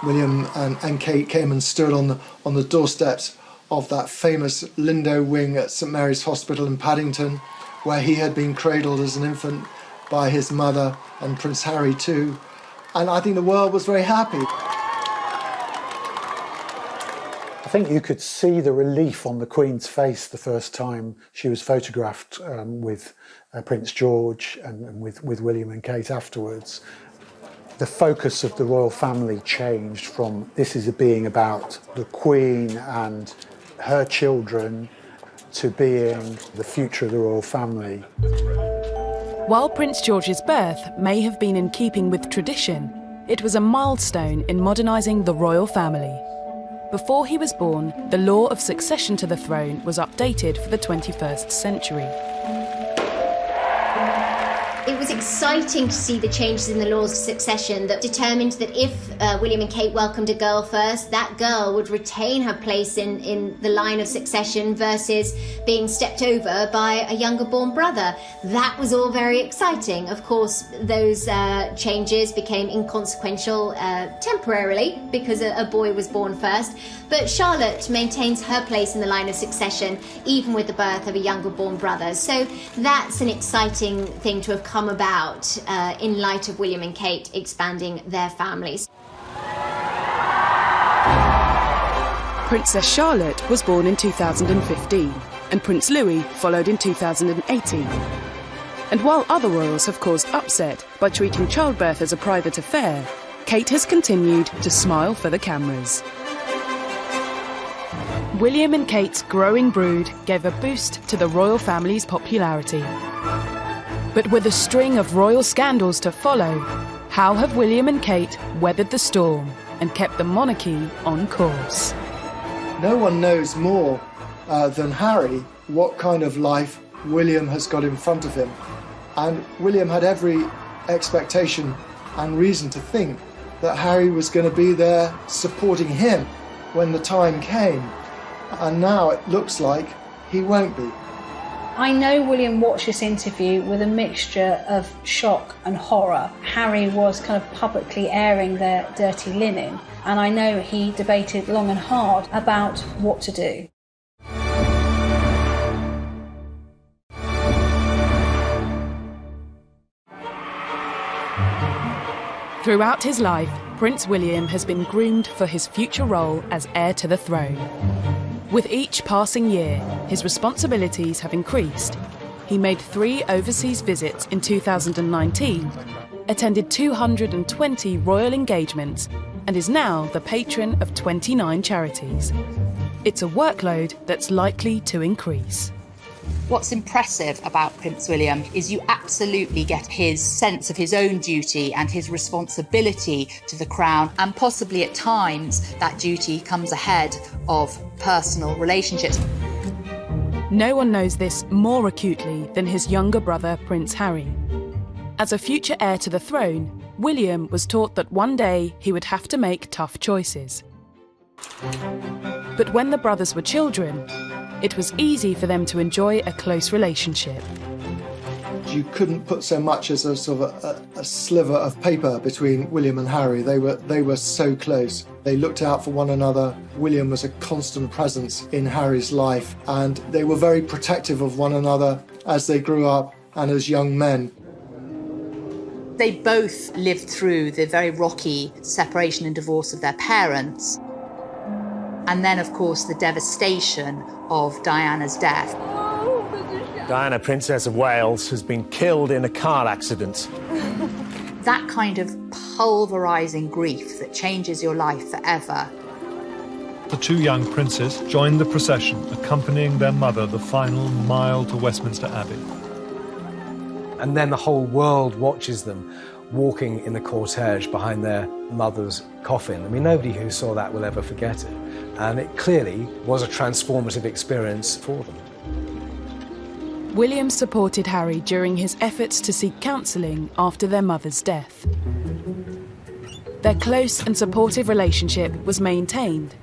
William and Kate came and stood on the doorsteps of that famous Lindo wing at St Mary's Hospital in Paddington, where he had been cradled as an infant by his mother and Prince Harry too. And I think the world was very happy. I think you could see the relief on the Queen's face the first time she was photographed with Prince George and with William and Kate afterwards. The focus of the royal family changed from this is being about the Queen and her children to being the future of the royal family. While Prince George's birth may have been in keeping with tradition, it was a milestone in modernising the royal family. Before he was born, the law of succession to the throne was updated for the 21st century. It was exciting to see the changes in the laws of succession that determined that if William and Kate welcomed a girl first, that girl would retain her place in the line of succession versus being stepped over by a younger born brother. That was all very exciting. Of course, those changes became inconsequential temporarily because a boy was born first. But Charlotte maintains her place in the line of succession even with the birth of a younger born brother. So that's an exciting thing to have come about in light of William and Kate expanding their families. Princess Charlotte was born in 2015 and Prince Louis followed in 2018. And while other royals have caused upset by treating childbirth as a private affair, Kate has continued to smile for the cameras. William and Kate's growing brood gave a boost to the royal family's popularity. But with a string of royal scandals to follow, how have William and Kate weathered the storm and kept the monarchy on course? No one knows more than Harry what kind of life William has got in front of him. And William had every expectation and reason to think that Harry was going to be there supporting him when the time came. And now it looks like he won't be. I know William watched this interview with a mixture of shock and horror. Harry was kind of publicly airing their dirty linen, and I know he debated long and hard about what to do. Throughout his life, Prince William has been groomed for his future role as heir to the throne. With each passing year, his responsibilities have increased. He made 3 overseas visits in 2019, attended 220 royal engagements, and is now the patron of 29 charities. It's a workload that's likely to increase. What's impressive about Prince William is you absolutely get his sense of his own duty and his responsibility to the crown, and possibly at times that duty comes ahead of personal relationships. No one knows this more acutely than his younger brother, Prince Harry. As a future heir to the throne, William was taught that one day he would have to make tough choices. But when the brothers were children, it was easy for them to enjoy a close relationship. You couldn't put so much as a sort of a sliver of paper between William and Harry. They were so close. They looked out for one another. William was a constant presence in Harry's life, and they were very protective of one another as they grew up and as young men. They both lived through the very rocky separation and divorce of their parents. And then, of course, the devastation of Diana's death. Diana, Princess of Wales, has been killed in a car accident. That kind of pulverising grief that changes your life forever. The two young princes joined the procession, accompanying their mother the final mile to Westminster Abbey. And then the whole world watches them walking in the cortege behind their mother's coffin. I mean, nobody who saw that will ever forget it. And it clearly was a transformative experience for them. William supported Harry during his efforts to seek counselling after their mother's death. Their close and supportive relationship was maintained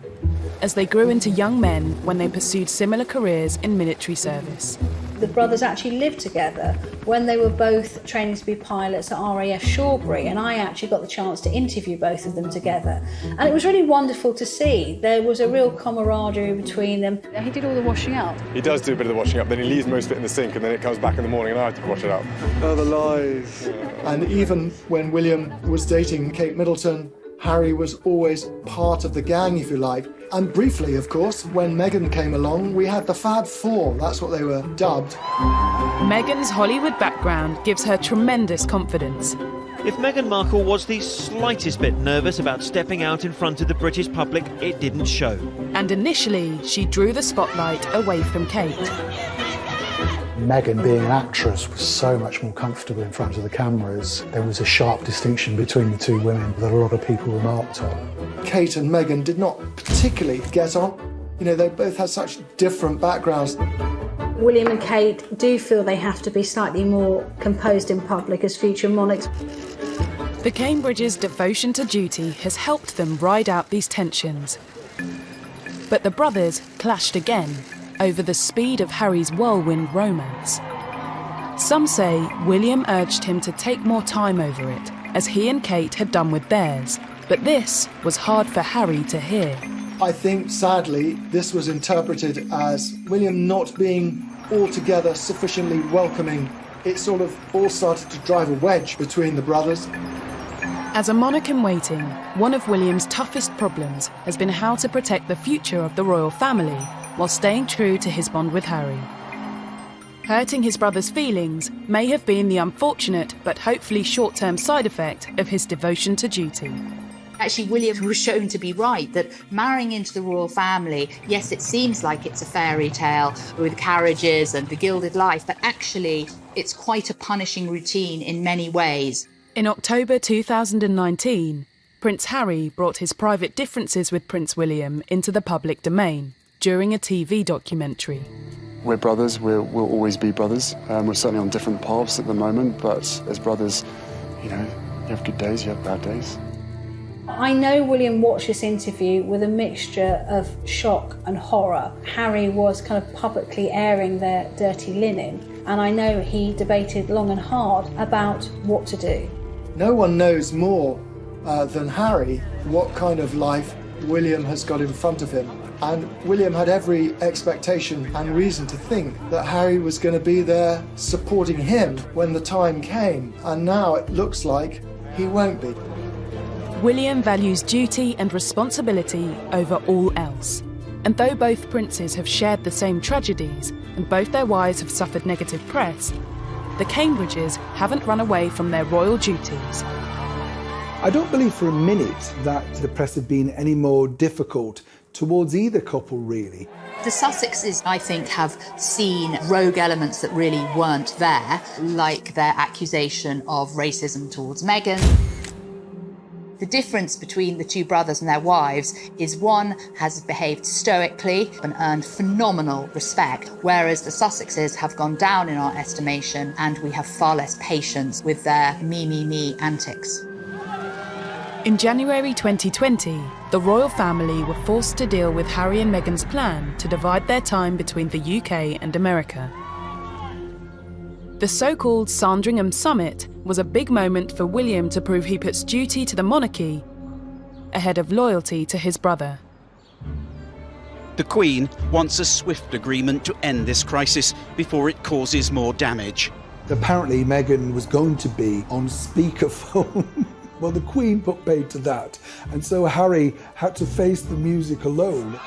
as they grew into young men when they pursued similar careers in military service. The brothers actually lived together when they were both training to be pilots at RAF Shawbury, and I actually got the chance to interview both of them together. And it was really wonderful to see. There was a real camaraderie between them. He did all the washing up. He does do a bit of the washing up, then he leaves most of it in the sink, and then it comes back in the morning and I have to wash it up. Oh, the lies. And even when William was dating Kate Middleton, Harry was always part of the gang, if you like. And briefly, of course, when Meghan came along, we had the Fab Four. That's what they were dubbed. Meghan's Hollywood background gives her tremendous confidence. If Meghan Markle was the slightest bit nervous about stepping out in front of the British public, it didn't show. And initially, she drew the spotlight away from Kate. Meghan, being an actress, was so much more comfortable in front of the cameras. There was a sharp distinction between the two women that a lot of people remarked on. Kate and Meghan did not particularly get on. You know, they both had such different backgrounds. William and Kate do feel they have to be slightly more composed in public as future monarchs. The Cambridges' devotion to duty has helped them ride out these tensions. But the brothers clashed again over the speed of Harry's whirlwind romance. Some say William urged him to take more time over it, as he and Kate had done with theirs, but this was hard for Harry to hear. I think, sadly, this was interpreted as William not being altogether sufficiently welcoming. It sort of all started to drive a wedge between the brothers. As a monarch in waiting, one of William's toughest problems has been how to protect the future of the royal family while staying true to his bond with Harry. Hurting his brother's feelings may have been the unfortunate but hopefully short-term side effect of his devotion to duty. Actually, William was shown to be right, that marrying into the royal family, yes, it seems like it's a fairy tale with carriages and the gilded life, but actually it's quite a punishing routine in many ways. In October 2019, Prince Harry brought his private differences with Prince William into the public domain during a TV documentary. We're brothers, we'll always be brothers. We're certainly on different paths at the moment, but as brothers, you know, you have good days, you have bad days. I know William watched this interview with a mixture of shock and horror. Harry was kind of publicly airing their dirty linen, and I know he debated long and hard about what to do. No one knows more than Harry what kind of life William has got in front of him. And William had every expectation and reason to think that Harry was going to be there supporting him when the time came. And now it looks like he won't be. William values duty and responsibility over all else. And though both princes have shared the same tragedies and both their wives have suffered negative press, the Cambridges haven't run away from their royal duties. I don't believe for a minute that the press have been any more difficult towards either couple, really. The Sussexes, I think, have seen rogue elements that really weren't there, like their accusation of racism towards Meghan. The difference between the two brothers and their wives is one has behaved stoically and earned phenomenal respect, whereas the Sussexes have gone down in our estimation and we have far less patience with their me antics. In January 2020, the royal family were forced to deal with Harry and Meghan's plan to divide their time between the UK and America. The so-called Sandringham Summit was a big moment for William to prove he puts duty to the monarchy ahead of loyalty to his brother. The Queen wants a swift agreement to end this crisis before it causes more damage. Apparently Meghan was going to be on speakerphone. Well, the Queen put paid to that, and so Harry had to face the music alone.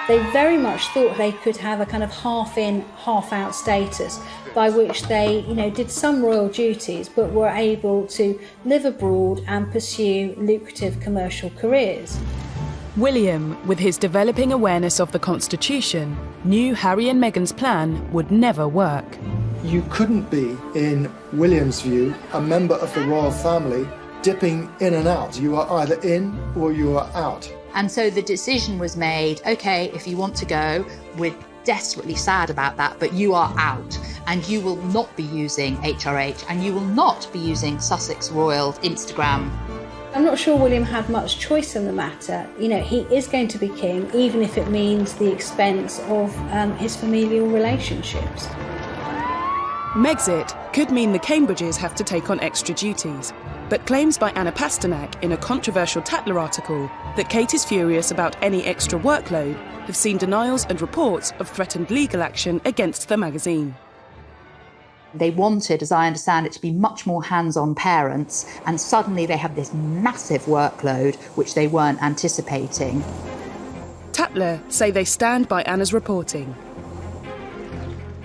They very much thought they could have a kind of half-in, half-out status, by which they, did some royal duties, but were able to live abroad and pursue lucrative commercial careers. William, with his developing awareness of the Constitution, knew Harry and Meghan's plan would never work. You couldn't be, in William's view, a member of the royal family dipping in and out. You are either in or you are out. And so the decision was made, OK, if you want to go, we're desperately sad about that, but you are out. And you will not be using HRH, and you will not be using Sussex Royal Instagram. I'm not sure William had much choice in the matter. He is going to be king, even if it means the expense of his familial relationships. Megxit could mean the Cambridges have to take on extra duties, but claims by Anna Pasternak in a controversial Tatler article that Kate is furious about any extra workload have seen denials and reports of threatened legal action against the magazine. They wanted, as I understand it, to be much more hands-on parents, and suddenly they have this massive workload which they weren't anticipating. Tatler say they stand by Anna's reporting.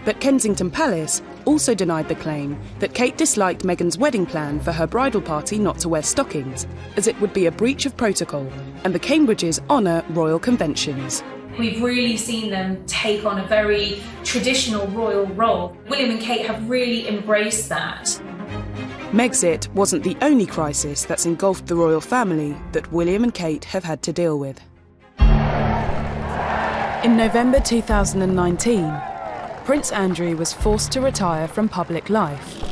But Kensington Palace also denied the claim that Kate disliked Meghan's wedding plan for her bridal party not to wear stockings, as it would be a breach of protocol, and the Cambridges honour royal conventions. We've really seen them take on a very traditional royal role. William and Kate have really embraced that. Megxit wasn't the only crisis that's engulfed the royal family that William and Kate have had to deal with. In November 2019, Prince Andrew was forced to retire from public life.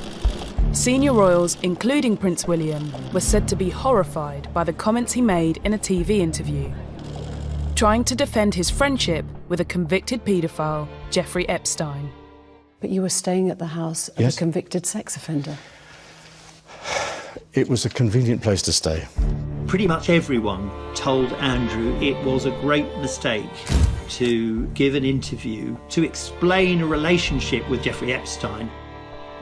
Senior royals, including Prince William, were said to be horrified by the comments he made in a TV interview, trying to defend his friendship with a convicted paedophile, Jeffrey Epstein. But you were staying at the house of a convicted sex offender. It was a convenient place to stay. Pretty much everyone told Andrew it was a great mistake to give an interview to explain a relationship with Jeffrey Epstein.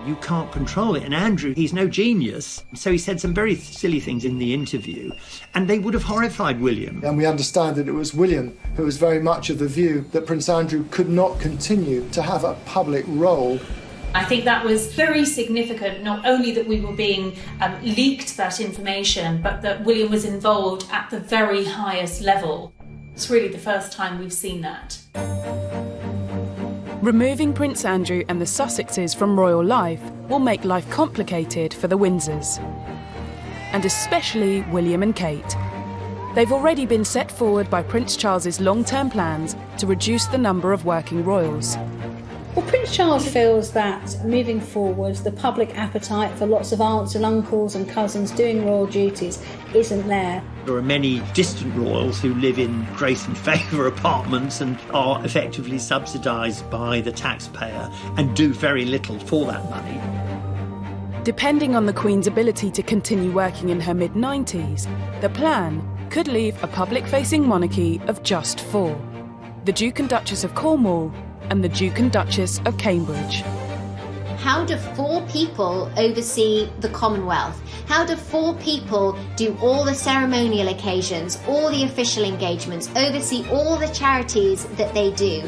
You can't control it. And Andrew, he's no genius. So he said some very silly things in the interview, and they would have horrified William. And we understand that it was William who was very much of the view that Prince Andrew could not continue to have a public role. I think that was very significant, not only that we were being leaked that information, but that William was involved at the very highest level. It's really the first time we've seen that. Removing Prince Andrew and the Sussexes from royal life will make life complicated for the Windsors, and especially William and Kate. They've already been set forward by Prince Charles's long-term plans to reduce the number of working royals. Well, Prince Charles feels that moving forwards, the public appetite for lots of aunts and uncles and cousins doing royal duties isn't there. There are many distant royals who live in grace and favour apartments and are effectively subsidised by the taxpayer and do very little for that money. Depending on the Queen's ability to continue working in her mid-90s, the plan could leave a public-facing monarchy of just 4. The Duke and Duchess of Cornwall and the Duke and Duchess of Cambridge. How do 4 people oversee the Commonwealth? How do 4 people do all the ceremonial occasions, all the official engagements, oversee all the charities that they do?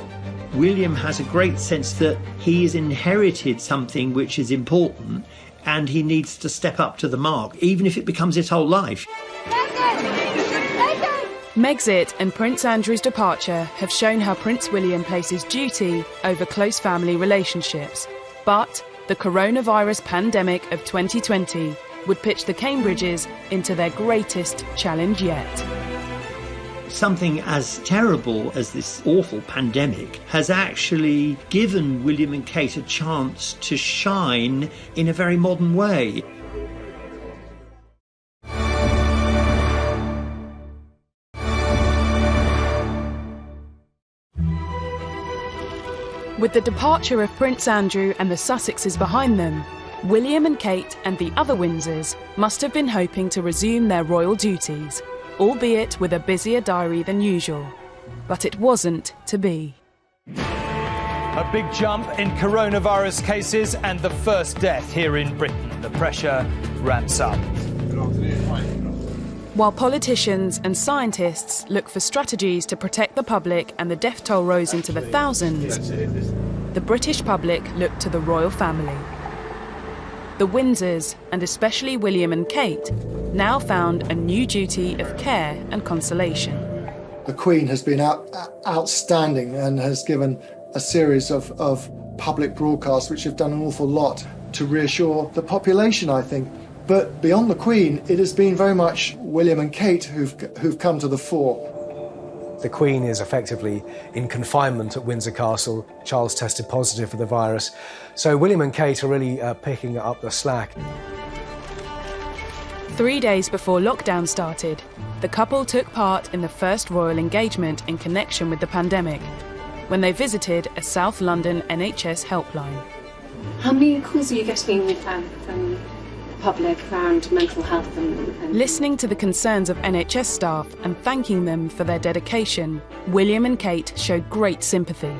William has a great sense that he has inherited something which is important and he needs to step up to the mark, even if it becomes his whole life. Megxit and Prince Andrew's departure have shown how Prince William places duty over close family relationships. But the coronavirus pandemic of 2020 would pitch the Cambridges into their greatest challenge yet. Something as terrible as this awful pandemic has actually given William and Kate a chance to shine in a very modern way. With the departure of Prince Andrew and the Sussexes behind them, William and Kate and the other Windsors must have been hoping to resume their royal duties, albeit with a busier diary than usual. But it wasn't to be. A big jump in coronavirus cases and the first death here in Britain. The pressure ramps up. While politicians and scientists look for strategies to protect the public and the death toll rose into the thousands, the British public looked to the royal family. The Windsors, and especially William and Kate, now found a new duty of care and consolation. The Queen has been outstanding and has given a series of public broadcasts which have done an awful lot to reassure the population, I think. But beyond the Queen, it has been very much William and Kate who've come to the fore. The Queen is effectively in confinement at Windsor Castle. Charles tested positive for the virus. So William and Kate are really picking up the slack. 3 days before lockdown started, the couple took part in the first royal engagement in connection with the pandemic, when they visited a South London NHS helpline. How many calls are you getting from the public around mental health and... Listening to the concerns of NHS staff and thanking them for their dedication, William and Kate showed great sympathy.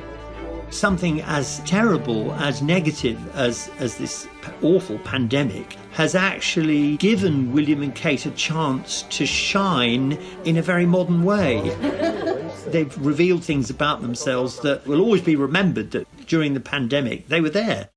Something as terrible, as negative as this awful pandemic has actually given William and Kate a chance to shine in a very modern way. They've revealed things about themselves that will always be remembered, that during the pandemic they were there.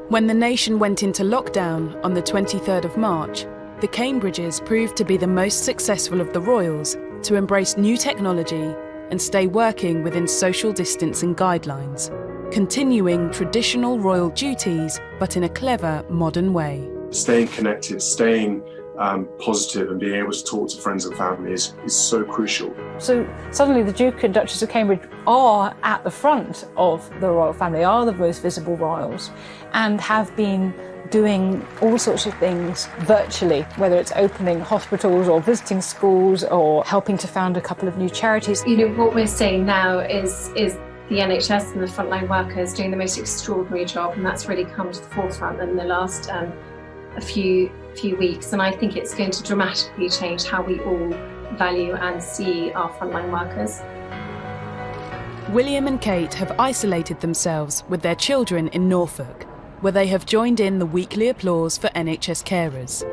When the nation went into lockdown on the 23rd of March, the Cambridges proved to be the most successful of the royals to embrace new technology and stay working within social distancing guidelines, continuing traditional royal duties but in a clever, modern way. Staying connected, staying positive and being able to talk to friends and family is so crucial. So suddenly the Duke and Duchess of Cambridge are at the front of the royal family, are the most visible royals, and have been doing all sorts of things virtually, whether it's opening hospitals or visiting schools or helping to found a couple of new charities. You know, what we're seeing now is the NHS and the frontline workers doing the most extraordinary job, and that's really come to the forefront in the last a few weeks, and I think it's going to dramatically change how we all value and see our frontline workers. William and Kate have isolated themselves with their children in Norfolk, where they have joined in the weekly applause for NHS carers.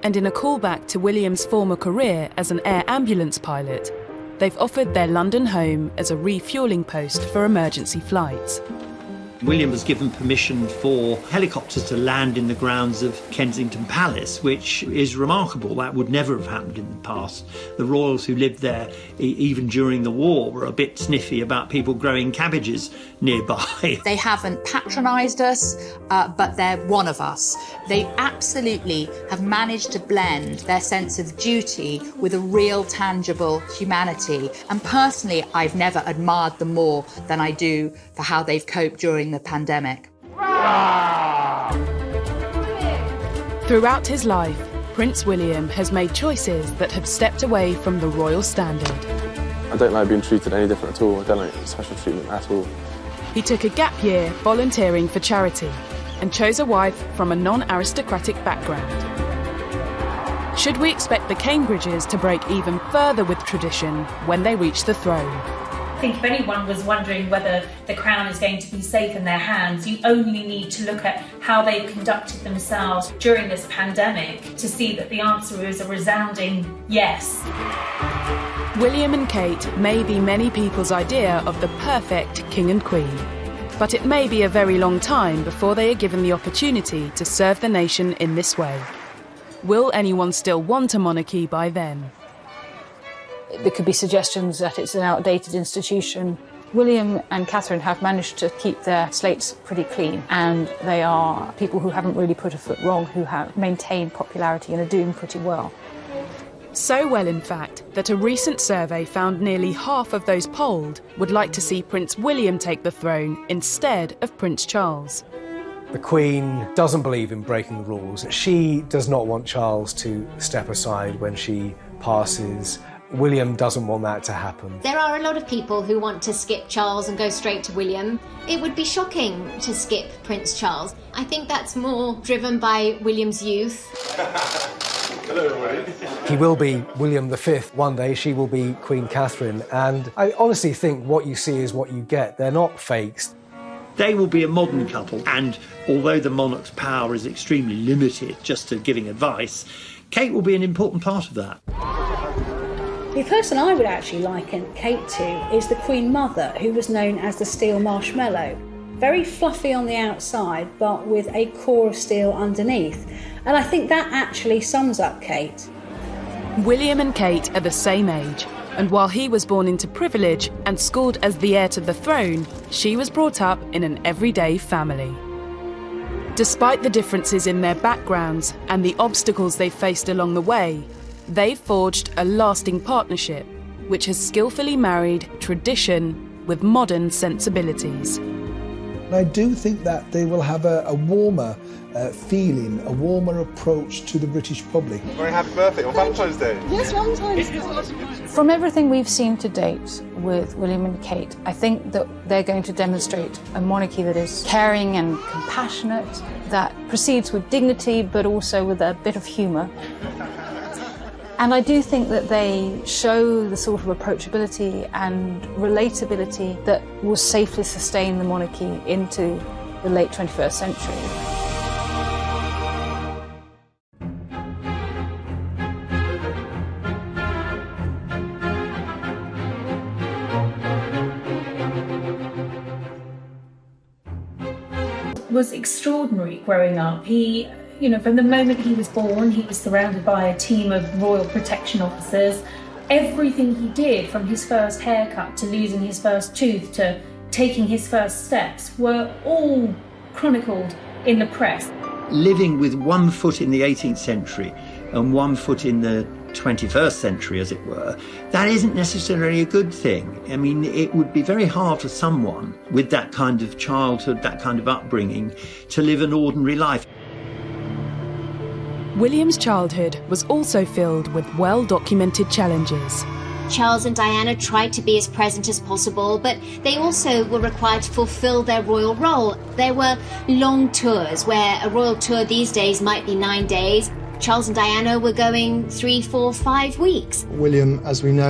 And in a callback to William's former career as an air ambulance pilot, they've offered their London home as a refuelling post for emergency flights. William was given permission for helicopters to land in the grounds of Kensington Palace, which is remarkable. That would never have happened in the past. The royals who lived there, even during the war, were a bit sniffy about people growing cabbages nearby. They haven't patronised us, but they're one of us. They absolutely have managed to blend their sense of duty with a real, tangible humanity. And personally, I've never admired them more than I do for how they've coped during the pandemic. Throughout his life, Prince William has made choices that have stepped away from the royal standard. I don't like being treated any different at all. I don't like special treatment at all. He took a gap year volunteering for charity and chose a wife from a non-aristocratic background. Should we expect the Cambridges to break even further with tradition when they reach the throne? I think if anyone was wondering whether the crown is going to be safe in their hands, you only need to look at how they've conducted themselves during this pandemic to see that the answer is a resounding yes. William and Kate may be many people's idea of the perfect king and queen, but it may be a very long time before they are given the opportunity to serve the nation in this way. Will anyone still want a monarchy by then? There could be suggestions that it's an outdated institution, William and Catherine have managed to keep their slates pretty clean, and they are people who haven't really put a foot wrong, who have maintained popularity and are doing pretty well. So well, in fact, that a recent survey found nearly half of those polled would like to see Prince William take the throne instead of Prince Charles. The Queen doesn't believe in breaking the rules. She does not want Charles to step aside when she passes. William doesn't want that to happen. There are a lot of people who want to skip Charles and go straight to William. It would be shocking to skip Prince Charles. I think that's more driven by William's youth. Hello, everybody. He will be William V one day, she will be Queen Catherine, and I honestly think what you see is what you get. They're not fakes. They will be a modern couple, and although the monarch's power is extremely limited just to giving advice, Kate will be an important part of that. The person I would actually liken Kate to is the Queen Mother, who was known as the steel marshmallow. Very fluffy on the outside, but with a core of steel underneath. And I think that actually sums up Kate. William and Kate are the same age, and while he was born into privilege and schooled as the heir to the throne, she was brought up in an everyday family. Despite the differences in their backgrounds and the obstacles they faced along the way, they've forged a lasting partnership, which has skillfully married tradition with modern sensibilities. I do think that they will have a warmer feeling, a warmer approach to the British public. Very happy birthday on Valentine's Day. Yes, Valentine's Day. From everything we've seen to date with William and Kate, I think that they're going to demonstrate a monarchy that is caring and compassionate, that proceeds with dignity but also with a bit of humour. And I do think that they show the sort of approachability and relatability that will safely sustain the monarchy into the late 21st century. Was extraordinary growing up. He, from the moment he was born, he was surrounded by a team of royal protection officers. Everything he did, from his first haircut to losing his first tooth to taking his first steps, were all chronicled in the press. Living with 1 foot in the 18th century and 1 foot in the 21st century, as it were, that isn't necessarily a good thing. I mean, it would be very hard for someone with that kind of childhood, that kind of upbringing, to live an ordinary life. William's childhood was also filled with well-documented challenges. Charles and Diana tried to be as present as possible, but they also were required to fulfill their royal role. There were long tours, where a royal tour these days might be 9 days. Charles and Diana were going 3, 4, 5 weeks. William, as we know,